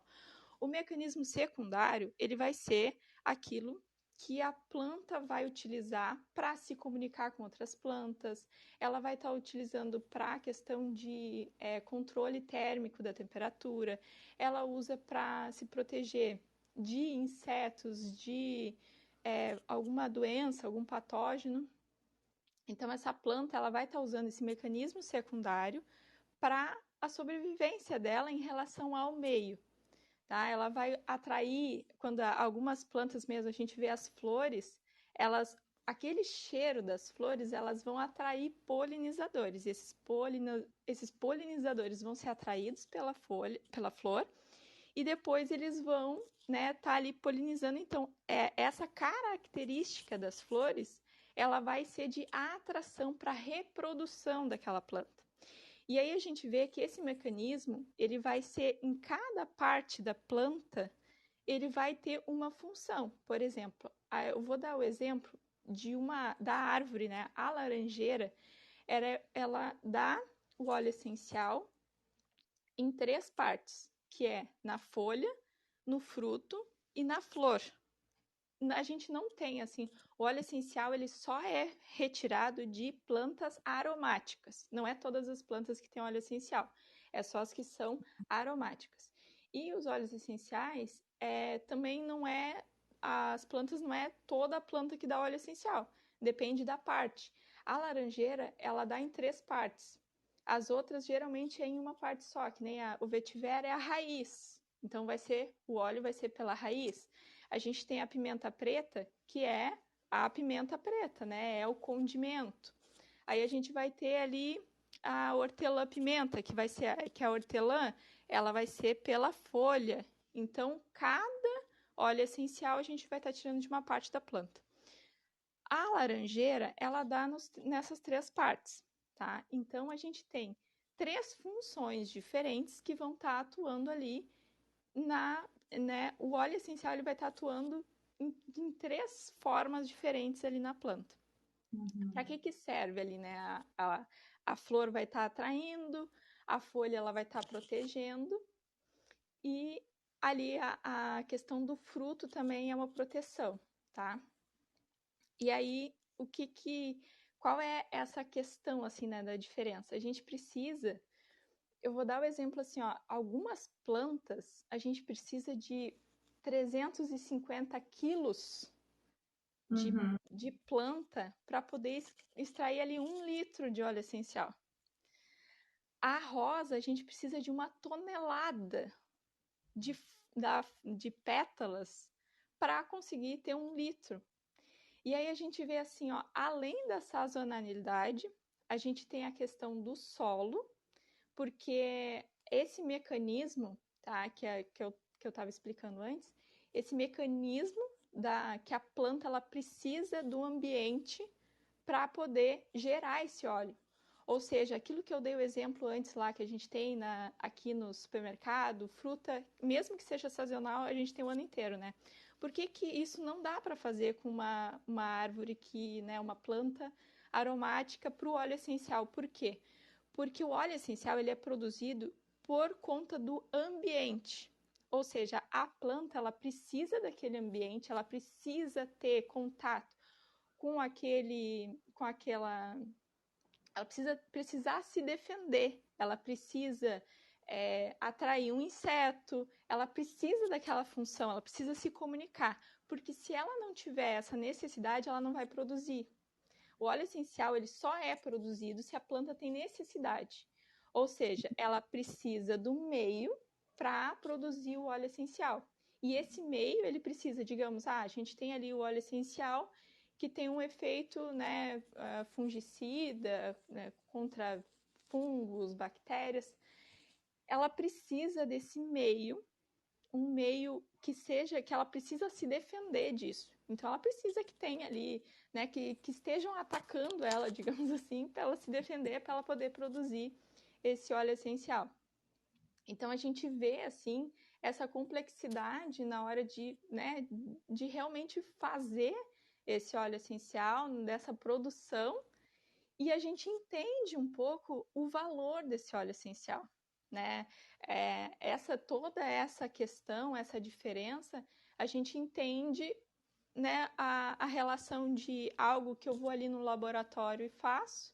Speaker 2: O mecanismo secundário, ele vai ser aquilo que a planta vai utilizar para se comunicar com outras plantas, ela vai estar utilizando para a questão de controle térmico da temperatura, ela usa para se proteger de insetos, de alguma doença, algum patógeno. Então, essa planta ela vai estar usando esse mecanismo secundário para a sobrevivência dela em relação ao meio. Tá? Ela vai atrair, quando algumas plantas mesmo, a gente vê as flores, elas aquele cheiro das flores, elas vão atrair polinizadores. Esses polinizadores vão ser atraídos pela flor, e depois eles vão, né, tá ali polinizando. Então, essa característica das flores, ela vai ser de atração para reprodução daquela planta. E aí a gente vê que esse mecanismo, ele vai ser em cada parte da planta, ele vai ter uma função. Por exemplo, eu vou dar o exemplo da árvore, né? A laranjeira, ela dá o óleo essencial em 3 partes, que é na folha, no fruto e na flor. A gente não tem assim, o óleo essencial ele só é retirado de plantas aromáticas. Não é todas as plantas que têm óleo essencial, é só as que são aromáticas. E os óleos essenciais também não é, as plantas não é toda a planta que dá óleo essencial, depende da parte. A laranjeira ela dá em 3 partes. As outras geralmente é em uma parte só, que nem o vetiver é a raiz. Então o óleo vai ser pela raiz. A gente tem a pimenta preta, que é a pimenta preta, né? É o condimento. Aí a gente vai ter ali a hortelã-pimenta, que a hortelã, ela vai ser pela folha. Então, cada óleo essencial a gente vai estar tirando de uma parte da planta. A laranjeira, ela dá nessas 3 partes, tá? Então, a gente tem 3 funções diferentes que vão estar atuando ali né, o óleo essencial ele vai estar atuando em 3 formas diferentes ali na planta. Para que serve ali, né? A flor vai estar atraindo, a folha ela vai estar protegendo e ali a questão do fruto também é uma proteção, tá? E aí, qual é essa questão, assim, né, da diferença? A gente precisa, eu vou dar o exemplo assim, ó, algumas plantas a gente precisa de 350 quilos de planta para poder extrair ali 1 litro de óleo essencial. A rosa, a gente precisa de 1 tonelada de, de pétalas para conseguir ter 1 litro. E aí a gente vê assim, ó, além da sazonalidade, a gente tem a questão do solo, porque esse mecanismo, tá, que eu estava explicando antes, esse mecanismo que a planta ela precisa do ambiente para poder gerar esse óleo. Ou seja, aquilo que eu dei o exemplo antes lá, que a gente tem aqui no supermercado, fruta, mesmo que seja sazonal, a gente tem o ano inteiro, né? Por que isso não dá para fazer com uma árvore né, uma planta aromática para o óleo essencial? Por quê? Porque o óleo essencial ele é produzido por conta do ambiente. Ou seja, a planta ela precisa daquele ambiente, ela precisa ter contato com aquela, ela precisa precisar se defender, ela precisa atrair um inseto, ela precisa daquela função, ela precisa se comunicar, porque se ela não tiver essa necessidade, ela não vai produzir. O óleo essencial ele só é produzido se a planta tem necessidade, ou seja, ela precisa do meio para produzir o óleo essencial. E esse meio ele precisa, digamos, a gente tem ali o óleo essencial que tem um efeito, né, fungicida, né, contra fungos, bactérias. Ela precisa desse meio, um meio que ela precisa se defender disso. Então ela precisa que tenha ali, né, que estejam atacando ela, digamos assim, para ela se defender, para ela poder produzir esse óleo essencial. Então a gente vê assim essa complexidade na hora né, de realmente fazer esse óleo essencial, dessa produção, e a gente entende um pouco o valor desse óleo essencial, né? Toda essa questão, essa diferença, a gente entende, né, a relação de algo que eu vou ali no laboratório e faço,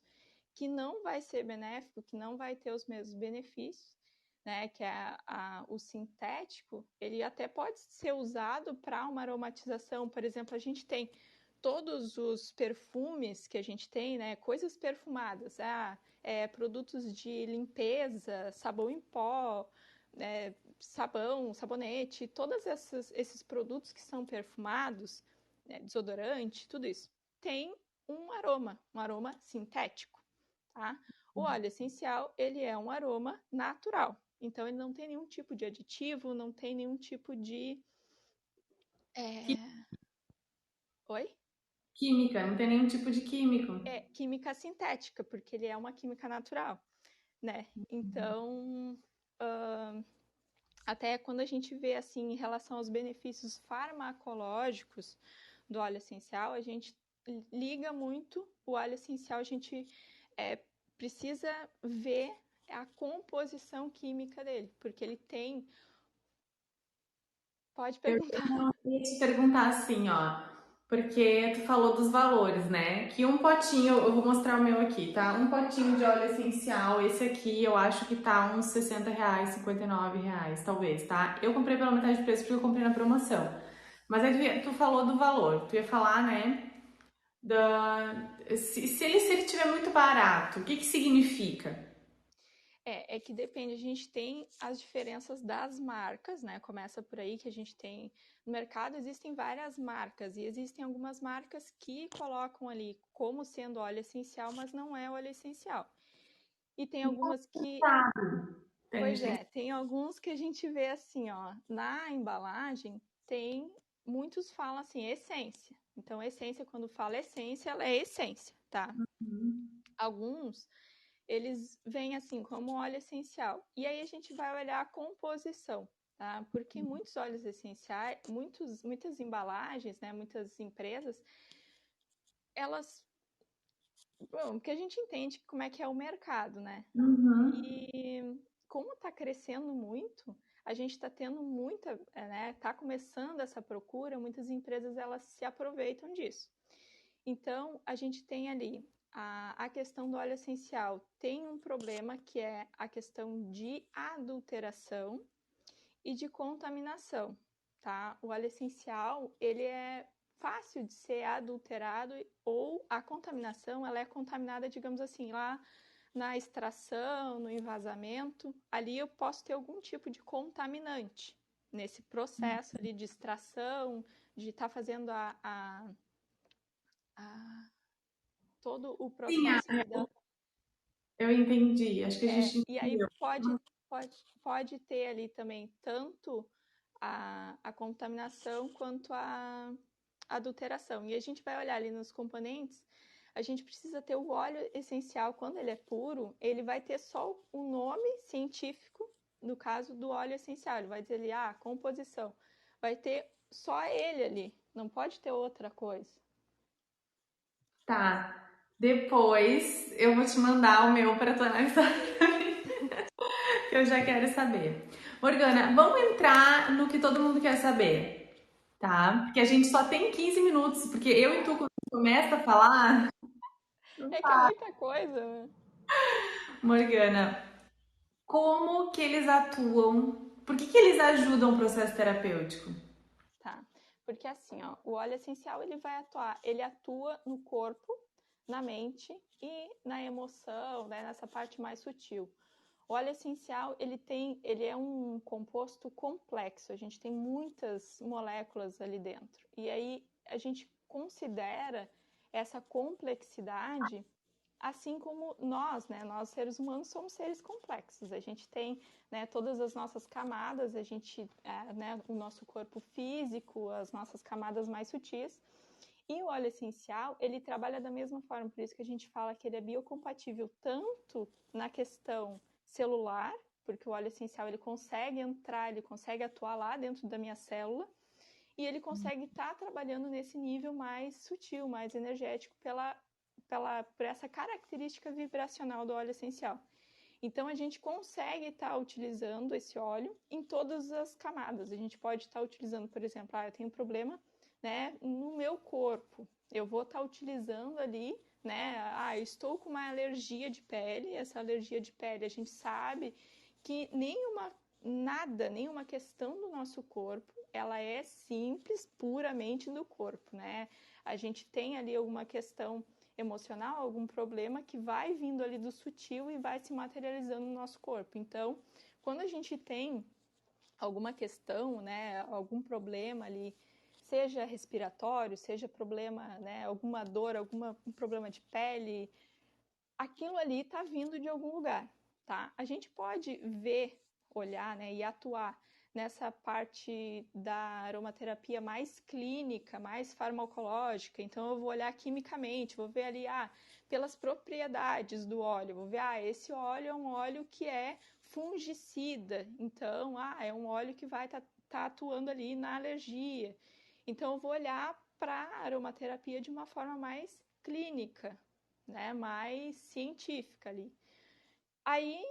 Speaker 2: que não vai ser benéfico, que não vai ter os mesmos benefícios, né, que é o sintético, ele até pode ser usado para uma aromatização. Por exemplo, a gente tem todos os perfumes que a gente tem, né, coisas perfumadas, produtos de limpeza, sabão em pó, sabonete, todos esses produtos que são perfumados, né, desodorante, tudo isso, tem um aroma sintético, tá? O óleo essencial, ele é um aroma natural. Então, ele não tem nenhum tipo de aditivo, não tem nenhum tipo de... Oi?
Speaker 1: Química, não tem nenhum tipo de químico.
Speaker 2: É química sintética, porque ele é uma química natural, né? Então, até quando a gente vê, assim, em relação aos benefícios farmacológicos do óleo essencial, a gente liga muito o óleo essencial, a gente precisa ver a composição química dele, porque ele tem... Pode perguntar.
Speaker 1: Eu ia te perguntar assim, ó, porque tu falou dos valores, né? Que um potinho, eu vou mostrar o meu aqui, tá? Um potinho de óleo essencial, esse aqui eu acho que tá uns R$ 60, R$ 59, talvez, tá? Eu comprei pela metade do preço porque eu comprei na promoção. Mas aí tu falou do valor, tu ia falar, né? Se ele tiver muito barato, o que que significa?
Speaker 2: É que depende, a gente tem as diferenças das marcas, né? Começa por aí que a gente tem no mercado, existem várias marcas e existem algumas marcas que colocam ali como sendo óleo essencial, mas não é óleo essencial. E tem algumas que, pois é, tem alguns que a gente vê assim, ó, na embalagem tem muitos falam assim, essência. Então, essência, quando fala essência, ela é essência, tá? Alguns eles vêm assim como óleo essencial. E aí a gente vai olhar a composição, tá? Porque muitos óleos essenciais, muitas embalagens, né, muitas empresas, elas, bom, que a gente entende como é que é o mercado, né?
Speaker 1: Uhum.
Speaker 2: E como está crescendo muito, a gente está tendo muita, né? Está começando essa procura, muitas empresas elas se aproveitam disso. Então, a gente tem ali a questão do óleo essencial. Tem um problema que é a questão de adulteração e de contaminação, tá? O óleo essencial, ele é fácil de ser adulterado ou a contaminação, ela é contaminada, digamos assim, lá na extração, no envasamento. Ali eu posso ter algum tipo de contaminante nesse processo ali de extração, de estar fazendo todo o
Speaker 1: Sim,
Speaker 2: processo ali da...
Speaker 1: eu entendi. Acho que a gente
Speaker 2: E aí
Speaker 1: entendeu.
Speaker 2: pode ter ali também tanto a contaminação quanto a adulteração. E a gente vai olhar ali nos componentes, a gente precisa ter o óleo essencial, quando ele é puro, ele vai ter só o nome científico, no caso do óleo essencial, ele vai dizer ali, composição. Vai ter só ele ali, não pode ter outra coisa.
Speaker 1: Tá. Depois eu vou te mandar o meu para tu analisar, que eu já quero saber. Morgana, vamos entrar no que todo mundo quer saber, tá? Porque a gente só tem 15 minutos, porque eu e tu, quando começa a falar,
Speaker 2: É que é muita coisa, né?
Speaker 1: Morgana, como que eles atuam? Por que que eles ajudam o processo terapêutico?
Speaker 2: Tá. Porque assim, ó, o óleo essencial ele vai atuar, ele atua no corpo, na mente e na emoção, né, nessa parte mais sutil. O óleo essencial, ele é um composto complexo, a gente tem muitas moléculas ali dentro. E aí a gente considera essa complexidade assim como nós, né? Nós seres humanos somos seres complexos. A gente tem, né, todas as nossas camadas, a gente, né, o nosso corpo físico, as nossas camadas mais sutis. E o óleo essencial, ele trabalha da mesma forma, por isso que a gente fala que ele é biocompatível tanto na questão celular, porque o óleo essencial ele consegue entrar, ele consegue atuar lá dentro da minha célula, e ele consegue estar trabalhando nesse nível mais sutil, mais energético por essa característica vibracional do óleo essencial. Então, a gente consegue estar utilizando esse óleo em todas as camadas. A gente pode estar utilizando, por exemplo, eu tenho um problema, né, no meu corpo. Eu vou estar utilizando ali, né, eu estou com uma alergia de pele. Essa alergia de pele, a gente sabe que nenhuma questão do nosso corpo, ela é simples, puramente do corpo, né? A gente tem ali alguma questão emocional, algum problema que vai vindo ali do sutil e vai se materializando no nosso corpo. Então, quando a gente tem alguma questão, né, algum problema ali, seja respiratório, seja problema, né, alguma dor, um problema de pele, aquilo ali está vindo de algum lugar, tá? A gente pode ver, olhar, né, e atuar nessa parte da aromaterapia mais clínica, mais farmacológica. Então eu vou olhar quimicamente, vou ver ali, pelas propriedades do óleo, vou ver, esse óleo é um óleo que é fungicida, então, é um óleo que vai tá atuando ali na alergia. Então eu vou olhar para a aromaterapia de uma forma mais clínica, né, mais científica ali. Aí,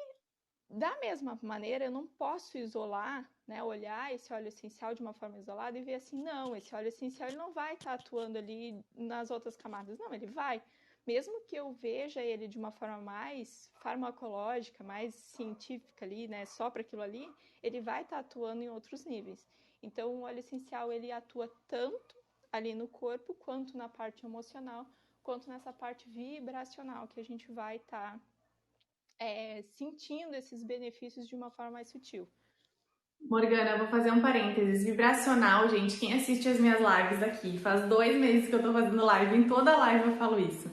Speaker 2: da mesma maneira, eu não posso isolar, né, olhar esse óleo essencial de uma forma isolada e ver assim, não, esse óleo essencial ele não vai estar atuando ali nas outras camadas. Não, ele vai. Mesmo que eu veja ele de uma forma mais farmacológica, mais científica ali, né, só para aquilo ali, ele vai estar atuando em outros níveis. Então, o óleo essencial ele atua tanto ali no corpo quanto na parte emocional, quanto nessa parte vibracional que a gente vai estar sentindo esses benefícios de uma forma mais sutil.
Speaker 1: Morgana, vou fazer um parênteses. Vibracional, gente, quem assiste as minhas lives aqui, faz 2 meses que eu tô fazendo live, em toda live eu falo isso.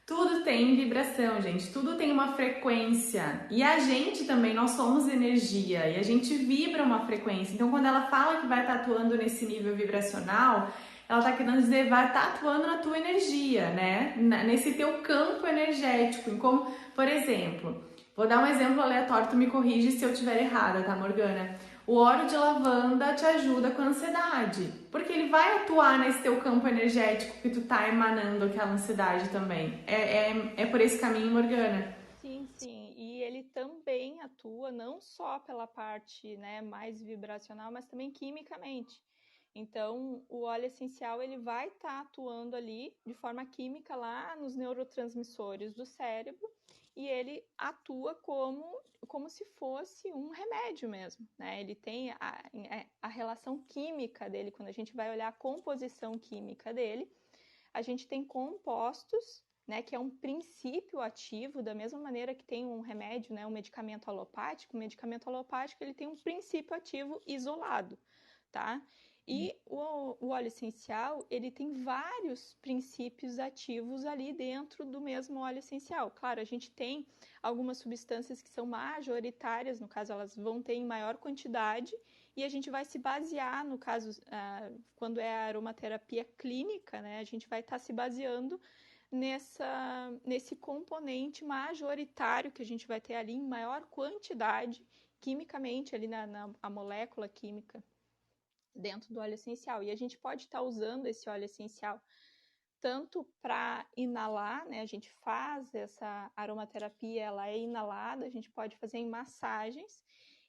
Speaker 1: Tudo tem vibração, gente, tudo tem uma frequência. E a gente também, nós somos energia e a gente vibra uma frequência. Então, quando ela fala que vai estar atuando nesse nível vibracional, ela tá querendo dizer, vai estar atuando na tua energia, né? Nesse teu campo energético. Em como, por exemplo, vou dar um exemplo aleatório, tu me corrige se eu estiver errada, tá, Morgana? O óleo de lavanda te ajuda com a ansiedade, porque ele vai atuar nesse teu campo energético que tu tá emanando aquela ansiedade também. É por esse caminho, Morgana?
Speaker 2: Sim, sim. E ele também atua não só pela parte, né, mais vibracional, mas também quimicamente. Então, o óleo essencial ele vai estar atuando ali de forma química lá nos neurotransmissores do cérebro e ele atua como se fosse um remédio mesmo, né? Ele tem a relação química dele, quando a gente vai olhar a composição química dele, a gente tem compostos, né, que é um princípio ativo, da mesma maneira que tem um remédio, né, um medicamento alopático. O medicamento alopático ele tem um princípio ativo isolado, tá? E o óleo essencial, ele tem vários princípios ativos ali dentro do mesmo óleo essencial. Claro, a gente tem algumas substâncias que são majoritárias, no caso, elas vão ter em maior quantidade, e a gente vai se basear, no caso, quando é a aromaterapia clínica, né, a gente vai estar se baseando nesse componente majoritário que a gente vai ter ali em maior quantidade, quimicamente, ali a molécula química dentro do óleo essencial. E a gente pode estar usando esse óleo essencial tanto para inalar, né? A gente faz essa aromaterapia, ela é inalada, a gente pode fazer em massagens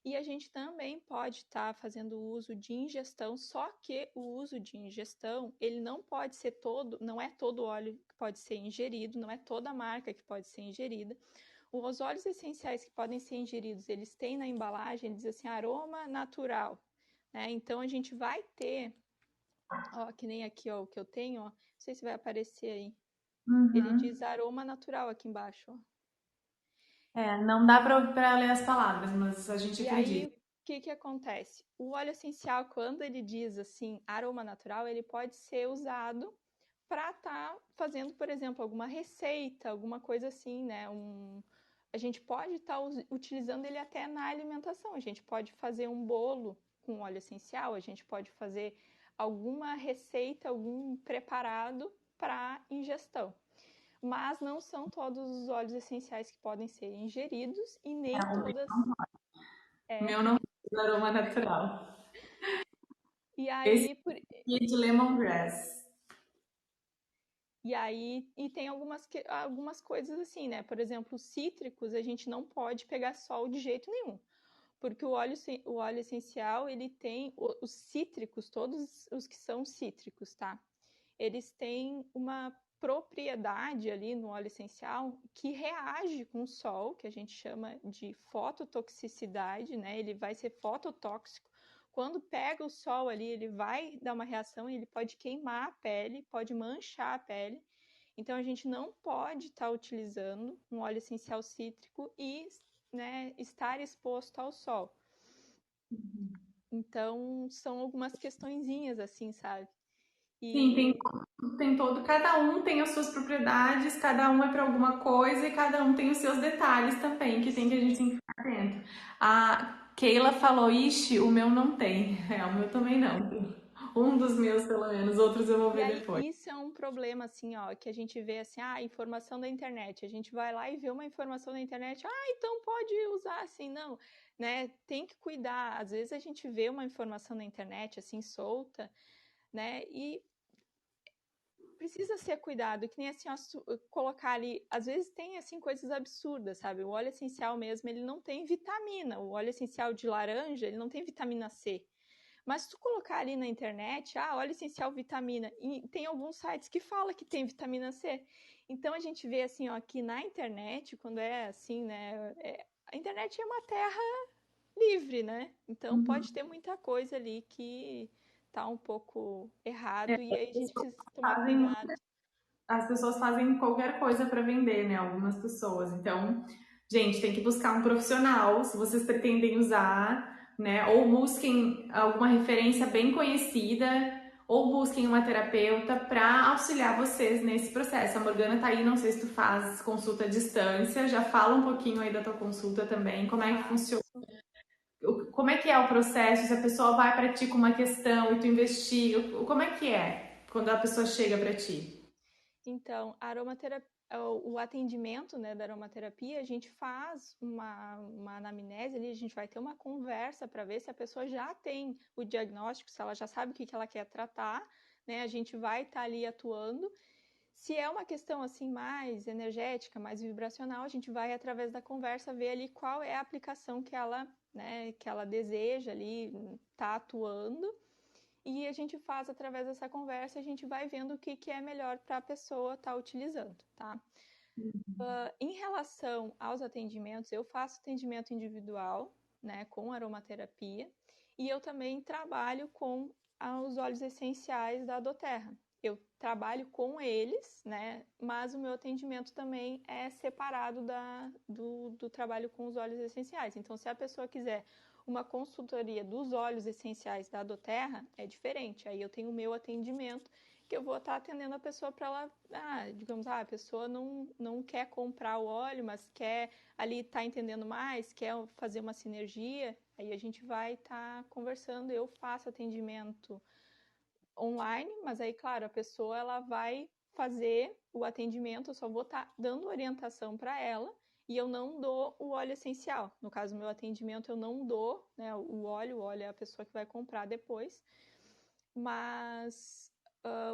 Speaker 2: e a gente também pode estar fazendo uso de ingestão, só que o uso de ingestão, ele não pode ser não é todo óleo que pode ser ingerido, não é toda marca que pode ser ingerida. Os óleos essenciais que podem ser ingeridos, eles têm na embalagem, diz assim, aroma natural, né? Então a gente vai ter, ó, que nem aqui, ó, o que eu tenho, ó, não sei se vai aparecer aí. Ele
Speaker 1: Uhum.
Speaker 2: diz aroma natural aqui embaixo, ó.
Speaker 1: Não dá pra ler as palavras, mas a gente
Speaker 2: E aí,
Speaker 1: acredita.
Speaker 2: o que que acontece? O óleo essencial, quando ele diz assim, aroma natural, ele pode ser usado para estar fazendo, por exemplo, alguma receita, alguma coisa assim, né? A gente pode estar utilizando ele até na alimentação. A gente pode fazer um bolo com óleo essencial, a gente pode fazer alguma receita, algum preparado para ingestão. Mas não são todos os óleos essenciais que podem ser ingeridos e nem
Speaker 1: O meu
Speaker 2: todas.
Speaker 1: o
Speaker 2: É,
Speaker 1: meu não é aroma natural.
Speaker 2: e
Speaker 1: Esse
Speaker 2: aí,
Speaker 1: aqui é de lemongrass.
Speaker 2: e tem algumas coisas assim, né? Por exemplo, os cítricos a gente não pode pegar sol de jeito nenhum, porque o óleo essencial ele tem os cítricos, todos os que são cítricos, tá? Eles têm uma propriedade ali no óleo essencial que reage com o sol, que a gente chama de fototoxicidade, né? Ele vai ser fototóxico. Quando pega o sol ali, ele vai dar uma reação e ele pode queimar a pele, pode manchar a pele. Então a gente não pode estar utilizando um óleo essencial cítrico e, né, estar exposto ao sol. Então são algumas questõezinhas assim, sabe?
Speaker 1: Sim,
Speaker 2: E
Speaker 1: tem todo, cada um tem as suas propriedades, cada um é para alguma coisa e cada um tem os seus detalhes também, que a gente
Speaker 2: sim.
Speaker 1: tem que ficar atento. A Keila falou, ixi, o meu não tem. É, o meu também não. Um dos meus, pelo menos, outros eu vou
Speaker 2: E
Speaker 1: ver
Speaker 2: aí,
Speaker 1: depois.
Speaker 2: isso é um problema, assim, ó, que a gente vê assim, ah, informação da internet. A gente vai lá e vê uma informação na internet, ah, então pode usar assim, não, né? Tem que cuidar. Às vezes a gente vê uma informação na internet, assim, solta, né? E precisa ser cuidado, que nem assim, ó, colocar ali, às vezes tem assim coisas absurdas, sabe? O óleo essencial mesmo, ele não tem vitamina. O óleo essencial de laranja, ele não tem vitamina C. Mas se tu colocar ali na internet, ah, óleo essencial vitamina, e tem alguns sites que fala que tem vitamina C. Então a gente vê assim, ó, que na internet, quando é assim, né, a internet é uma terra livre, né? Então pode ter muita coisa ali que tá um pouco errado e aí a gente precisa tomar
Speaker 1: Fazem
Speaker 2: cuidado.
Speaker 1: as pessoas fazem qualquer coisa para vender, né? Algumas pessoas. Então, gente, tem que buscar um profissional se vocês pretendem usar, né? Ou busquem alguma referência bem conhecida, ou busquem uma terapeuta para auxiliar vocês nesse processo. A Morgana tá aí, não sei se tu faz consulta à distância, já fala um pouquinho aí da tua consulta também, como é que funciona,
Speaker 2: Faço.
Speaker 1: como é que é o processo, se a pessoa vai para ti com uma questão e tu investiga, como é que é quando a pessoa chega para ti?
Speaker 2: Então, a aromaterapia, o atendimento, né, da aromaterapia, a gente faz uma anamnese ali, a gente vai ter uma conversa para ver se a pessoa já tem o diagnóstico, se ela já sabe o que ela quer tratar, né? A gente vai estar ali atuando. Se é uma questão assim mais energética, mais vibracional, a gente vai através da conversa ver ali qual é a aplicação que ela, né, que ela deseja ali tá atuando. E a gente faz através dessa conversa, a gente vai vendo o que é melhor para a pessoa estar utilizando, tá? Em relação aos atendimentos, eu faço atendimento individual, né, com aromaterapia, e eu também trabalho com os óleos essenciais da doTERRA. Eu trabalho com eles, né, mas o meu atendimento também é separado do trabalho com os óleos essenciais. Então, se a pessoa quiser uma consultoria dos óleos essenciais da doTERRA, é diferente. Aí eu tenho o meu atendimento que eu vou estar atendendo a pessoa para ela, digamos, a pessoa não quer comprar o óleo, mas quer ali estar entendendo mais, quer fazer uma sinergia, aí a gente vai estar conversando, eu faço atendimento online, mas aí, claro, a pessoa ela vai fazer o atendimento, eu só vou estar dando orientação para ela, e eu não dou o óleo essencial. No caso, meu atendimento eu não dou, né, o óleo é a pessoa que vai comprar depois, mas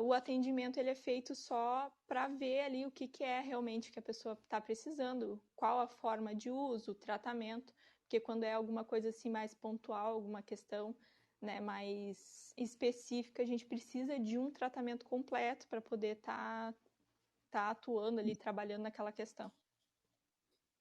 Speaker 2: o atendimento ele é feito só para ver ali o que é realmente que a pessoa está precisando, qual a forma de uso, o tratamento, porque quando é alguma coisa assim mais pontual, alguma questão, né, mais específica, a gente precisa de um tratamento completo para poder tá atuando ali, trabalhando naquela questão.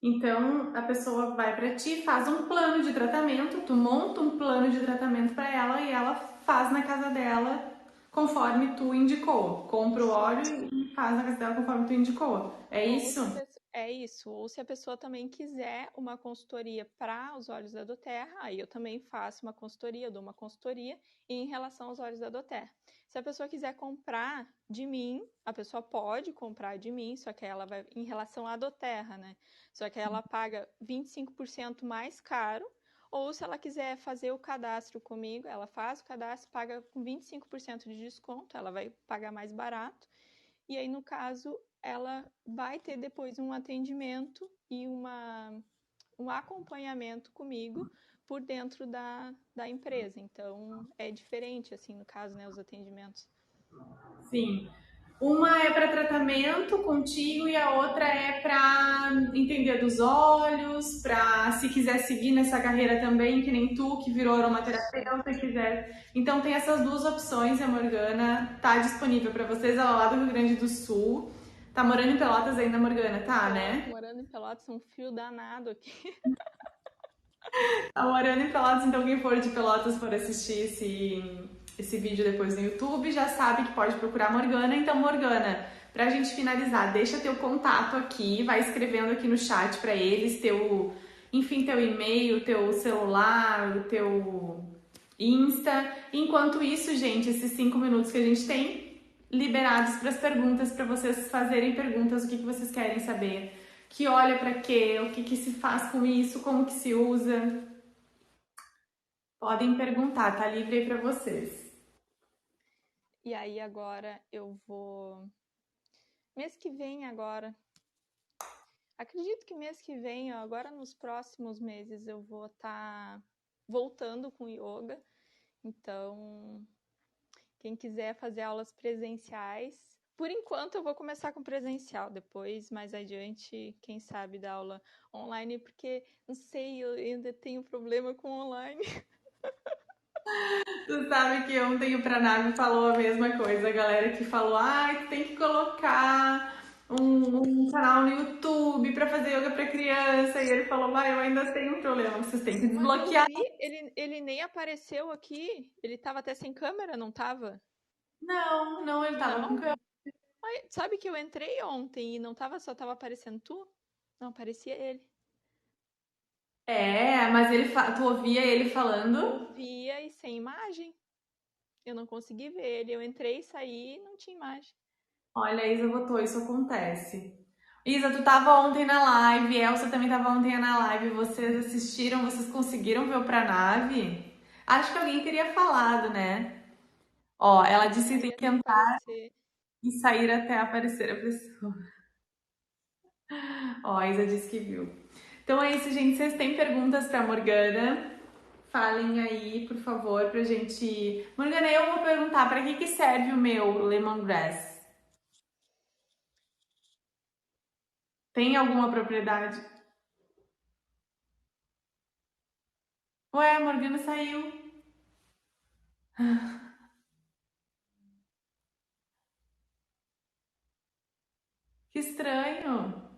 Speaker 1: Então, a pessoa vai para ti, faz um plano de tratamento, tu monta um plano de tratamento para ela e ela faz na casa dela conforme tu indicou. Compra o
Speaker 2: Sim.
Speaker 1: óleo e faz na casa dela conforme tu indicou. É
Speaker 2: Ou
Speaker 1: isso?
Speaker 2: se a pessoa, é isso, ou se a pessoa também quiser uma consultoria para os olhos da doTERRA, aí eu também faço uma consultoria, eu dou uma consultoria em relação aos olhos da doTERRA. Se a pessoa quiser comprar de mim, a pessoa pode comprar de mim, só que ela vai em relação à doTERRA, né? Só que ela paga 25% mais caro, ou se ela quiser fazer o cadastro comigo, ela faz o cadastro, paga com 25% de desconto, ela vai pagar mais barato. E aí, no caso, ela vai ter depois um atendimento e um acompanhamento comigo por dentro da empresa. Então, é diferente, assim, no caso, né, os atendimentos.
Speaker 1: Sim. Uma é para tratamento contigo e a outra é para entender dos olhos, para se quiser seguir nessa carreira também, que nem tu que virou
Speaker 2: Isso.
Speaker 1: aromaterapeuta, quiser. Então tem essas duas opções, a Morgana tá disponível para vocês, ela é lá do Rio Grande do Sul. Tá morando em Pelotas ainda, Morgana, tá,
Speaker 2: Tô
Speaker 1: né?
Speaker 2: morando em Pelotas, um frio danado aqui.
Speaker 1: Tá morando em Pelotas, então quem for de Pelotas for assistir esse vídeo depois no YouTube já sabe que pode procurar a Morgana. Então, Morgana, pra gente finalizar, deixa teu contato aqui, vai escrevendo aqui no chat pra eles, enfim, teu e-mail, teu celular, o teu Insta. Enquanto isso, gente, esses 5 minutos que a gente tem, liberados para as perguntas, para vocês fazerem perguntas, o que vocês querem saber, que olha para quê, o que se faz com isso, como que se usa. Podem perguntar, tá livre aí para vocês.
Speaker 2: E aí agora eu vou. Mês que vem agora. Acredito que mês que vem, ó, agora nos próximos meses, eu vou estar voltando com yoga. Então, quem quiser fazer aulas presenciais, por enquanto eu vou começar com presencial. Depois, mais adiante, quem sabe dar aula online, porque não sei, eu ainda tenho problema com online.
Speaker 1: Tu sabe que ontem o Pranab falou a mesma coisa, a galera que falou, ai, tu tem que colocar um canal no YouTube pra fazer yoga pra criança, e ele falou, vai, eu ainda tenho um problema, vocês têm que
Speaker 2: Mas eu
Speaker 1: desbloquear.
Speaker 2: vi, ele nem apareceu aqui. Ele tava até sem câmera, não tava?
Speaker 1: Não, não, ele tava com câmera.
Speaker 2: Não? Ai, sabe que eu entrei ontem e não tava, só tava aparecendo tu? Não aparecia ele.
Speaker 1: É, mas tu ouvia ele falando?
Speaker 2: Ouvia e sem imagem. Eu não consegui ver ele. Eu entrei e saí e não tinha imagem.
Speaker 1: Olha, a Isa botou, isso acontece. Isa, tu tava ontem na live, Elsa também tava ontem na live, vocês assistiram, vocês conseguiram ver o Pranave? Acho que alguém teria falado, né? Ó, ela disse que tem
Speaker 2: Sair
Speaker 1: que
Speaker 2: até
Speaker 1: entrar
Speaker 2: aparecer.
Speaker 1: e sair até aparecer a pessoa. Ó, a Isa disse que viu. Então é isso, gente. Vocês têm perguntas pra Morgana? Falem aí, por favor, pra gente. Morgana, eu vou perguntar pra que serve o meu lemongrass? Tem alguma propriedade? Ué, a Morgana saiu. Que estranho.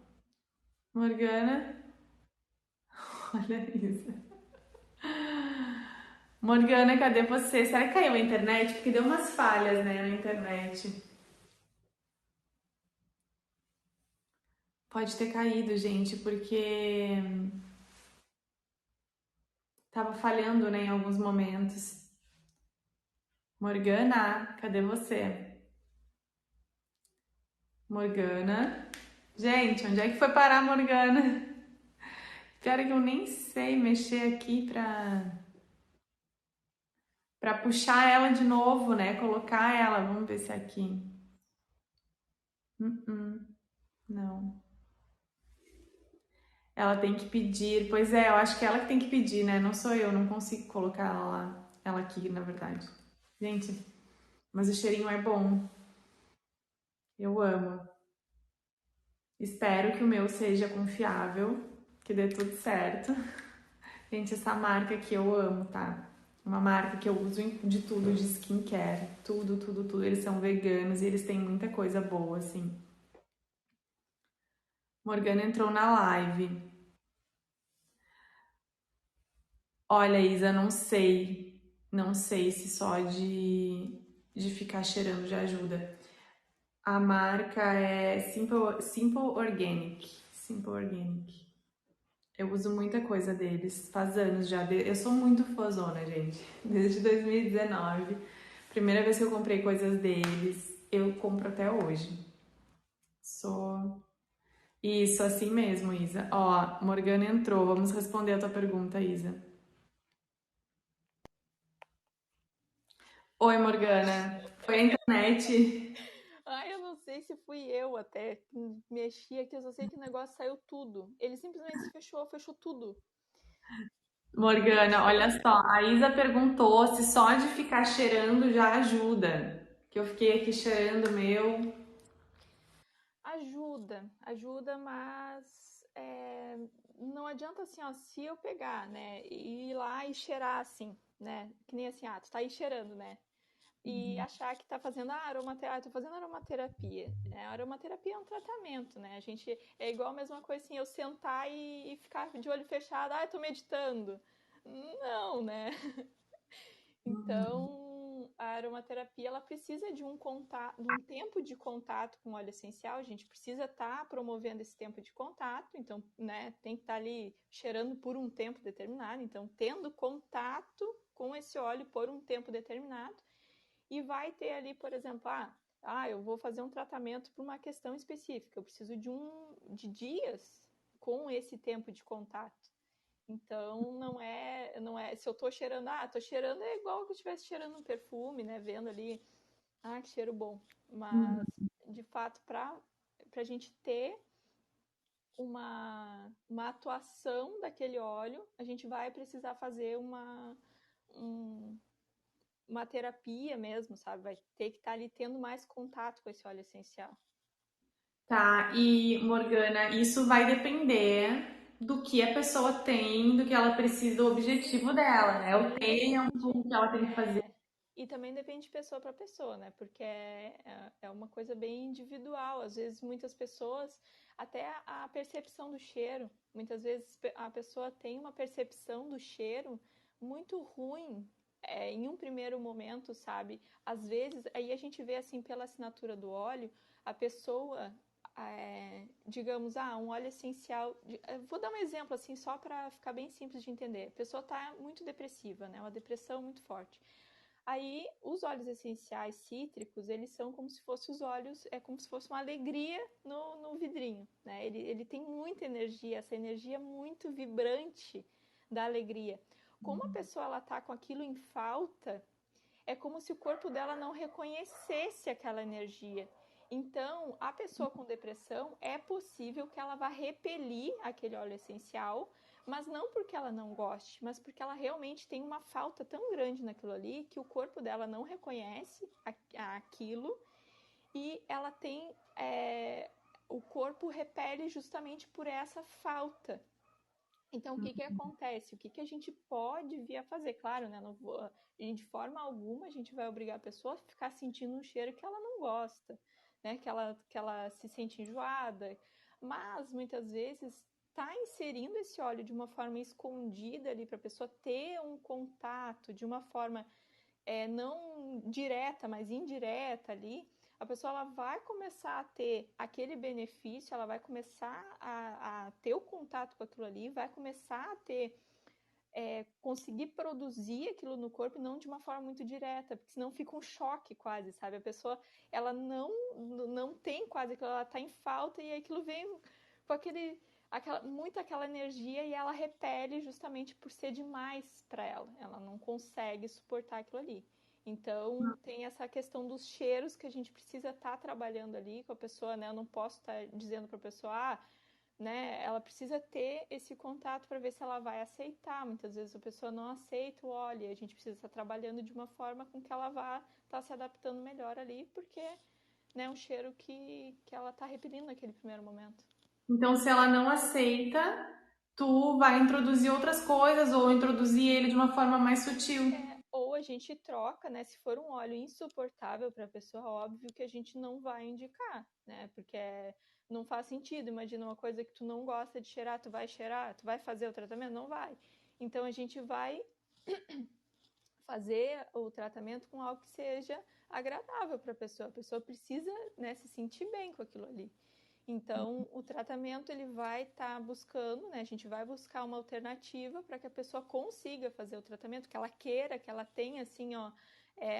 Speaker 1: Morgana, olha isso. Morgana, cadê você? Será que caiu a internet? Porque deu umas falhas, né, na internet. Pode ter caído, gente, porque tava falhando, né, em alguns momentos. Morgana, cadê você? Morgana. Gente, onde é que foi parar a Morgana? Pior é que eu nem sei mexer aqui pra puxar ela de novo, né? Colocar ela. Vamos ver se é aqui. Não. Ela tem que pedir. Pois é, eu acho que é ela que tem que pedir, né? Não sou eu, não consigo colocar ela lá. Ela aqui, na verdade. Gente, mas o cheirinho é bom. Eu amo. Espero que o meu seja confiável, que dê tudo certo. Gente, essa marca aqui eu amo, tá? Uma marca que eu uso de tudo, de skincare. Tudo, tudo, tudo. Eles são veganos e eles têm muita coisa boa, assim. Morgana entrou na live. Olha, Isa, não sei. Não sei se só de ficar cheirando já ajuda. A marca é Simple Organic. Simple Organic. Eu uso muita coisa deles, faz anos já. Eu sou muito fãzona, gente. Desde 2019. Primeira vez que eu comprei coisas deles, eu compro até hoje. Sou. Isso, assim mesmo, Isa. Ó, Morgana entrou. Vamos responder a tua pergunta, Isa. Oi, Morgana. Foi a internet?
Speaker 2: Ai, eu não sei se fui eu até que mexi aqui. Eu só sei que o negócio saiu tudo. Ele simplesmente se fechou, fechou tudo.
Speaker 1: Morgana, olha
Speaker 2: Fechou.
Speaker 1: só. A Isa perguntou se só de ficar cheirando já ajuda. Que eu fiquei aqui cheirando o meu.
Speaker 2: Ajuda, ajuda, mas não adianta assim, ó, se eu pegar, né, e ir lá e cheirar assim, né, que nem assim, tu tá aí cheirando, né, e achar que tá fazendo aromaterapia, tô fazendo aromaterapia. A aromaterapia é um tratamento, né, a gente, é igual a mesma coisa assim, eu sentar e ficar de olho fechado, tô meditando. Não, né? Então, a aromaterapia ela precisa de um contato, de um tempo de contato com óleo essencial. A gente precisa estar promovendo esse tempo de contato. Então, né, tem que estar ali cheirando por um tempo determinado. Então, tendo contato com esse óleo por um tempo determinado. E vai ter ali, por exemplo, eu vou fazer um tratamento por uma questão específica, eu preciso de dias com esse tempo de contato. Então, não é, se eu tô cheirando, tô cheirando é igual que eu estivesse cheirando um perfume, né, vendo ali, que cheiro bom.
Speaker 1: Uhum.
Speaker 2: Mas, de fato, para a gente ter uma atuação daquele óleo, a gente vai precisar fazer um, uma terapia mesmo, sabe? Vai ter que estar ali tendo mais contato com esse óleo essencial.
Speaker 1: Tá, e Morgana, isso vai depender do que a pessoa tem, do que ela precisa, do objetivo
Speaker 2: Sim,
Speaker 1: dela,
Speaker 2: e
Speaker 1: né? O
Speaker 2: também
Speaker 1: tempo
Speaker 2: depende.
Speaker 1: que ela tem que fazer.
Speaker 2: E também depende de pessoa para pessoa, né? Porque é uma coisa bem individual. Às vezes, muitas pessoas, até a percepção do cheiro, muitas vezes a pessoa tem uma percepção do cheiro muito ruim, em um primeiro momento, sabe? Às vezes, aí a gente vê assim pela assinatura do óleo, a pessoa, digamos, um óleo essencial. Vou dar um exemplo assim, só para ficar bem simples de entender. A pessoa está muito depressiva, né? Uma depressão muito forte. Aí, os óleos essenciais cítricos, eles são como se fossem os óleos, é como se fosse uma alegria no vidrinho, né? Ele tem muita energia, essa energia muito vibrante da alegria. Como a pessoa ela tá com aquilo em falta, é como se o corpo dela não reconhecesse aquela energia. Então, a pessoa com depressão, é possível que ela vá repelir aquele óleo essencial, mas não porque ela não goste, mas porque ela realmente tem uma falta tão grande naquilo ali que o corpo dela não reconhece aquilo e ela tem. O corpo repele justamente por essa falta. Então, o que acontece? O que a gente pode vir a fazer? Claro, né? Não vou, de forma alguma a gente vai obrigar a pessoa a ficar sentindo um cheiro que ela não gosta, né? Que ela se sente enjoada. Mas, muitas vezes, tá inserindo esse óleo de uma forma escondida ali para a pessoa ter um contato de uma forma não direta, mas indireta ali, a pessoa ela vai começar a ter aquele benefício, ela vai começar a ter o contato com aquilo ali, vai começar a ter, conseguir produzir aquilo no corpo, não de uma forma muito direta, porque senão fica um choque quase, sabe? A pessoa, ela não tem quase aquilo, ela tá em falta e aquilo vem com aquela energia e ela repele justamente por ser demais para ela. Ela não consegue suportar aquilo ali. Então, tem essa questão dos cheiros que a gente precisa estar trabalhando ali com a pessoa, né? Eu não posso estar dizendo para a pessoa, né? Ela precisa ter esse contato para ver se ela vai aceitar. Muitas vezes a pessoa não aceita o óleo e a gente precisa estar trabalhando de uma forma com que ela vá estar se adaptando melhor ali, porque né, é um cheiro que ela está repelindo naquele primeiro momento.
Speaker 1: Então, se ela não aceita, tu vai introduzir outras coisas ou introduzir ele de uma forma mais sutil.
Speaker 2: Ou a gente troca, né? Se for um óleo insuportável para a pessoa, óbvio que a gente não vai indicar, né? Porque não faz sentido. Imagina uma coisa que tu não gosta de cheirar, tu vai fazer o tratamento? Não vai. Então a gente vai fazer o tratamento com algo que seja agradável para a pessoa. A pessoa precisa, né, se sentir bem com aquilo ali. Então, o tratamento ele vai estar buscando, né? A gente vai buscar uma alternativa para que a pessoa consiga fazer o tratamento, que ela queira, que ela tenha assim,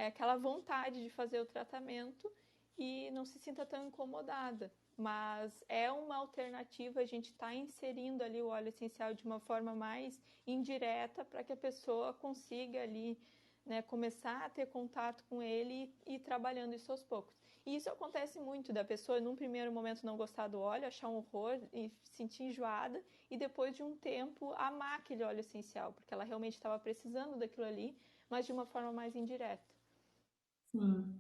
Speaker 2: aquela vontade de fazer o tratamento e não se sinta tão incomodada. Mas é uma alternativa, a gente está inserindo ali o óleo essencial de uma forma mais indireta para que a pessoa consiga ali, né, começar a ter contato com ele e ir trabalhando isso aos poucos. E isso acontece muito da pessoa, num primeiro momento, não gostar do óleo, achar um horror e sentir enjoada, e depois de um tempo amar aquele óleo essencial, porque ela realmente estava precisando daquilo ali, mas de uma forma mais indireta.
Speaker 1: Sim.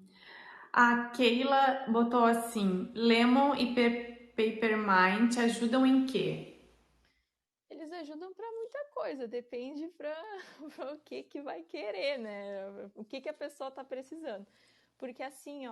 Speaker 1: A Keila botou assim: Lemon e Peppermint ajudam em quê?
Speaker 2: Eles ajudam para muita coisa, depende para o que vai querer, né? O que a pessoa está precisando. Porque assim,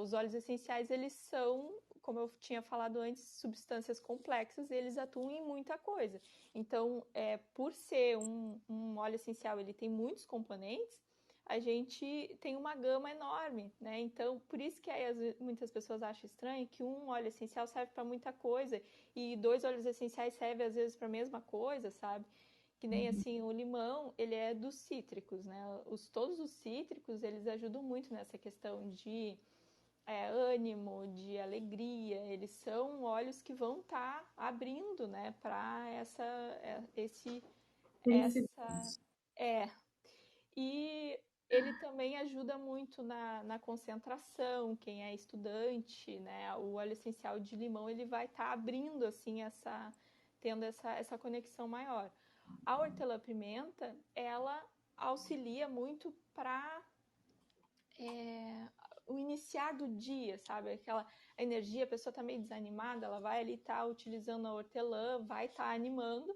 Speaker 2: os óleos essenciais, eles são, como eu tinha falado antes, substâncias complexas e eles atuam em muita coisa. Então, por ser um óleo essencial, ele tem muitos componentes, a gente tem uma gama enorme, né? Então, por isso que aí, muitas pessoas acham estranho que um óleo essencial serve para muita coisa e dois óleos essenciais servem às vezes para a mesma coisa, sabe? Que nem assim, o limão, ele é dos cítricos, né? Todos os cítricos, eles ajudam muito nessa questão de ânimo, de alegria. Eles são óleos que vão estar abrindo, né, para essa, é, e ele também ajuda muito na concentração, quem é estudante, né? O óleo essencial de limão, ele vai estar abrindo, assim, tendo essa conexão maior. A hortelã-pimenta, ela auxilia muito para o iniciar do dia, sabe? Aquela energia, a pessoa está meio desanimada, ela vai ali estar utilizando a hortelã, vai estar animando,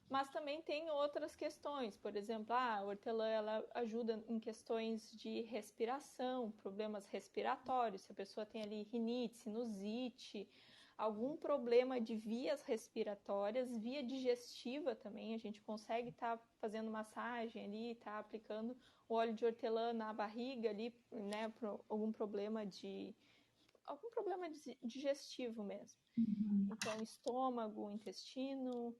Speaker 2: mas também tem outras questões, por exemplo, a hortelã ela ajuda em questões de respiração, problemas respiratórios, se a pessoa tem ali rinite, sinusite, algum problema de vias respiratórias, via digestiva também, a gente consegue estar fazendo massagem ali, estar aplicando o óleo de hortelã na barriga ali, né, por algum problema digestivo mesmo. Então, estômago, intestino,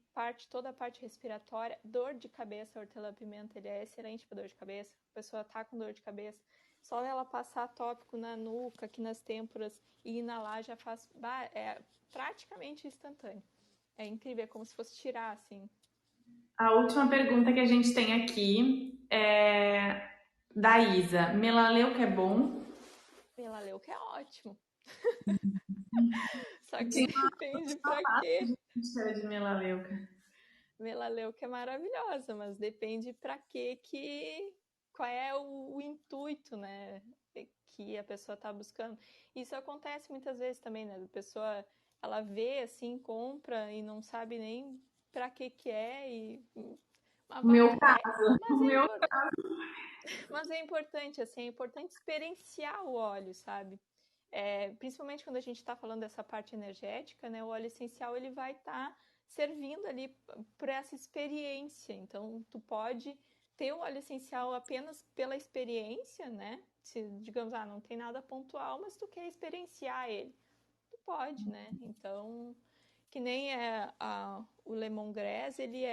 Speaker 2: toda a parte respiratória, dor de cabeça, a hortelã-pimenta, ele é excelente para dor de cabeça. A pessoa tá com dor de cabeça, só ela passar tópico na nuca, aqui nas têmporas e inalar já faz, é praticamente instantâneo. É incrível, é como se fosse tirar, assim.
Speaker 1: A última pergunta que a gente tem aqui é da Isa. Melaleuca é bom?
Speaker 2: Melaleuca é ótimo. Só que
Speaker 1: Tinha
Speaker 2: depende pra quê.
Speaker 1: uma cheira de melaleuca.
Speaker 2: Melaleuca é maravilhosa, mas depende para qual é o intuito, né, que a pessoa está buscando. Isso acontece muitas vezes também, né, a pessoa ela vê assim, compra e não sabe nem para que é e
Speaker 1: O meu caso, o
Speaker 2: mas é
Speaker 1: meu
Speaker 2: importante, mas é importante assim, é importante experienciar o óleo, sabe? Principalmente quando a gente está falando dessa parte energética, né, o óleo essencial ele vai estar servindo ali para essa experiência. Então, tu pode ter o óleo essencial apenas pela experiência, né? Se, digamos, não tem nada pontual, mas tu quer experienciar ele, tu pode, né? Então, que nem o lemongrass, ele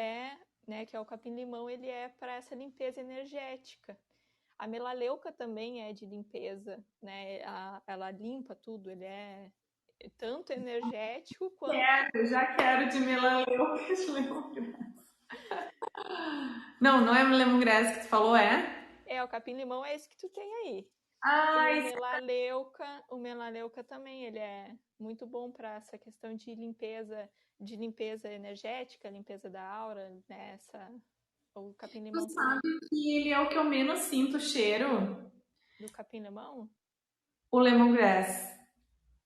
Speaker 2: né, que é o capim-limão, ele é para essa limpeza energética. A melaleuca também é de limpeza, né? Ela limpa tudo, ele é tanto energético quanto.
Speaker 1: já quero de melaleuca de lemongrass. Não, não é lemongrass que tu falou, é?
Speaker 2: O capim-limão é esse que tu tem aí. E
Speaker 1: Ai,
Speaker 2: o melaleuca também, ele é muito bom para essa questão de limpeza energética, limpeza da aura, né? O
Speaker 1: tu
Speaker 2: capim-limão também.
Speaker 1: sabe que ele é o que eu menos sinto cheiro?
Speaker 2: Do capim-limão?
Speaker 1: O lemongrass.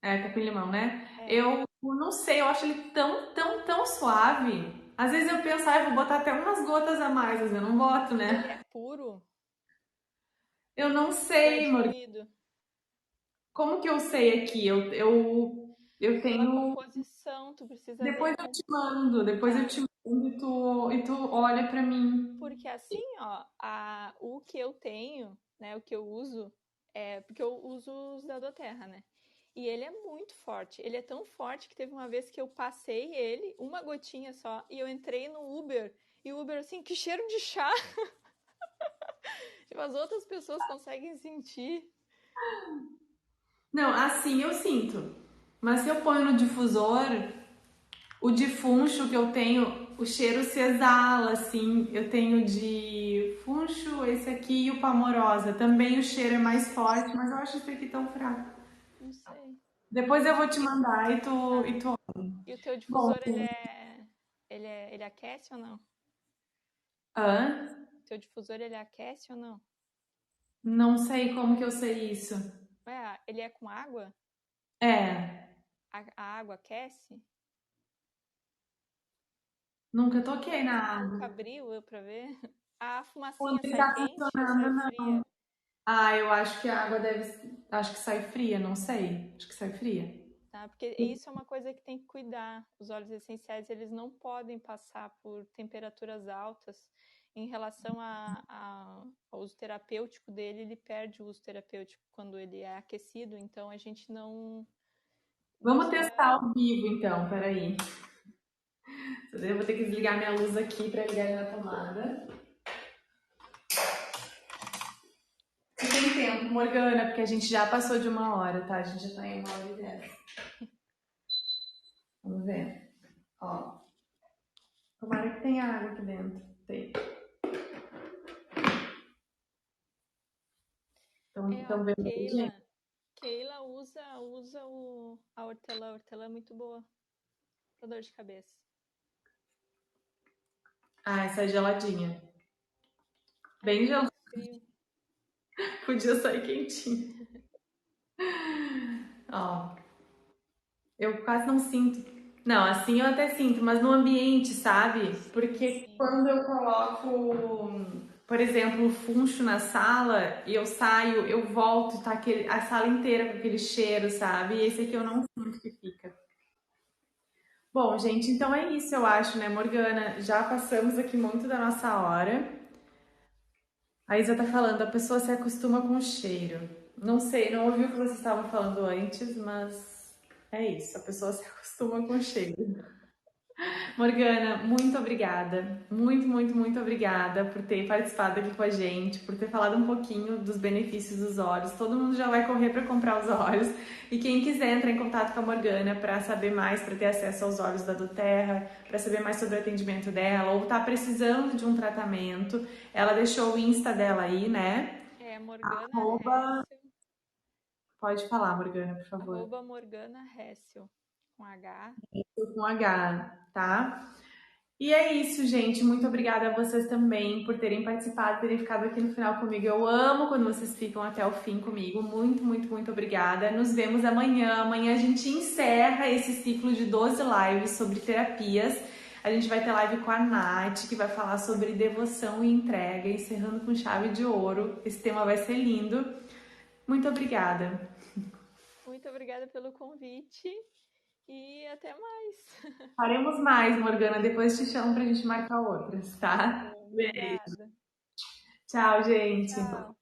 Speaker 1: É, capim-limão, né?
Speaker 2: É.
Speaker 1: Eu não sei, eu acho ele tão, tão, tão suave. Às vezes eu penso, eu vou botar até umas gotas a mais, mas eu não boto,
Speaker 2: Ele
Speaker 1: né?
Speaker 2: é puro
Speaker 1: Eu não
Speaker 2: ou é
Speaker 1: sei, Morgan.
Speaker 2: diluído?
Speaker 1: Como que eu sei aqui? Eu
Speaker 2: Pela
Speaker 1: tenho.
Speaker 2: composição, tu precisa ver
Speaker 1: Depois
Speaker 2: a
Speaker 1: eu te mando, depois eu
Speaker 2: tá.
Speaker 1: te mando e tu olha pra mim.
Speaker 2: Porque assim, ó, o que eu tenho, né, o que eu uso, porque eu uso os da Doterra, né? E ele é muito forte. Ele é tão forte que teve uma vez que eu passei ele, uma gotinha só, e eu entrei no Uber. E o Uber, assim, que cheiro de chá! Tipo, as outras pessoas conseguem sentir.
Speaker 1: Não, assim eu sinto. Mas se eu ponho no difusor, o de funcho que eu tenho, o cheiro se exala, assim. Eu tenho de funcho, esse aqui e o Palmorosa. Também o cheiro é mais forte, mas eu acho esse aqui tão fraco.
Speaker 2: Não sei.
Speaker 1: Depois eu vou te mandar e
Speaker 2: Tá.
Speaker 1: tu...
Speaker 2: E o teu
Speaker 1: Bom,
Speaker 2: difusor, ele aquece ou não?
Speaker 1: hã?
Speaker 2: O teu difusor, ele aquece ou não?
Speaker 1: Não sei como que eu sei isso.
Speaker 2: Ele é com água?
Speaker 1: É,
Speaker 2: A água aquece?
Speaker 1: nunca toquei na
Speaker 2: Nunca
Speaker 1: água.
Speaker 2: abriu pra ver? A
Speaker 1: Quando
Speaker 2: fumacinha
Speaker 1: ele
Speaker 2: sai
Speaker 1: tá
Speaker 2: quente ou sai
Speaker 1: funcionando,
Speaker 2: fria?
Speaker 1: não. Ah, eu acho que a água deve. Acho que sai fria, não sei. Acho que sai fria.
Speaker 2: Tá? Porque isso é uma coisa que tem que cuidar. Os óleos essenciais, eles não podem passar por temperaturas altas. Em relação ao uso terapêutico dele, ele perde o uso terapêutico quando ele é aquecido. Então, a gente não
Speaker 1: Vamos
Speaker 2: usa.
Speaker 1: testar ao vivo, então. Peraí. Eu vou ter que desligar minha luz aqui para ligar na tomada. Você tem tempo, Morgana, porque a gente já passou de 1 hora, tá? A gente já tá em 1 hora e 10. Vamos ver. Ó, tomara que tenha água aqui dentro. Tem.
Speaker 2: Ó,
Speaker 1: Estão vendo aí, gente?
Speaker 2: Keila usa a hortelã. A hortelã é muito boa pra dor de cabeça.
Speaker 1: Ah, essa é geladinha.
Speaker 2: Ai,
Speaker 1: Bem
Speaker 2: tá
Speaker 1: gelada.
Speaker 2: muito frio.
Speaker 1: Podia sair quentinho. Ó, eu quase não sinto. Não, assim eu até sinto, mas no ambiente, sabe?
Speaker 2: Sim,
Speaker 1: Porque
Speaker 2: sim.
Speaker 1: quando eu coloco, por exemplo, o funcho na sala e eu saio, eu volto, tá a sala inteira com aquele cheiro, sabe? E esse aqui eu não sinto que fica. Bom, gente, então é isso, eu acho, né, Morgana? Já passamos aqui muito da nossa hora. A Isa tá falando, a pessoa se acostuma com o cheiro. Não sei, não ouvi o que vocês estavam falando antes, mas é isso, a pessoa se acostuma com o cheiro. Morgana, muito obrigada. Muito, muito, muito obrigada por ter participado aqui com a gente, por ter falado um pouquinho dos benefícios dos óleos. Todo mundo já vai correr para comprar os óleos. E quem quiser entrar em contato com a Morgana para saber mais, para ter acesso aos óleos da Doterra, para saber mais sobre o atendimento dela, ou tá precisando de um tratamento, ela deixou o Insta dela aí, né?
Speaker 2: É Morgana
Speaker 1: Arroba...
Speaker 2: Hessel.
Speaker 1: Pode falar, Morgana, por favor.
Speaker 2: Morgana Hessel. Com H.
Speaker 1: Com H, tá? E é isso, gente. Muito obrigada a vocês também por terem participado, terem ficado aqui no final comigo. Eu amo quando vocês ficam até o fim comigo. Muito, muito, muito obrigada. Nos vemos amanhã. Amanhã a gente encerra esse ciclo de 12 lives sobre terapias. A gente vai ter live com a Nath, que vai falar sobre devoção e entrega, encerrando com chave de ouro. Esse tema vai ser lindo. Muito obrigada.
Speaker 2: Muito obrigada pelo convite e até mais.
Speaker 1: Faremos mais, Morgana. Depois te chamo pra gente marcar outras,
Speaker 2: Tá
Speaker 1: tá?
Speaker 2: bom,
Speaker 1: Beijo.
Speaker 2: obrigada.
Speaker 1: Tchau, gente.
Speaker 2: Tchau.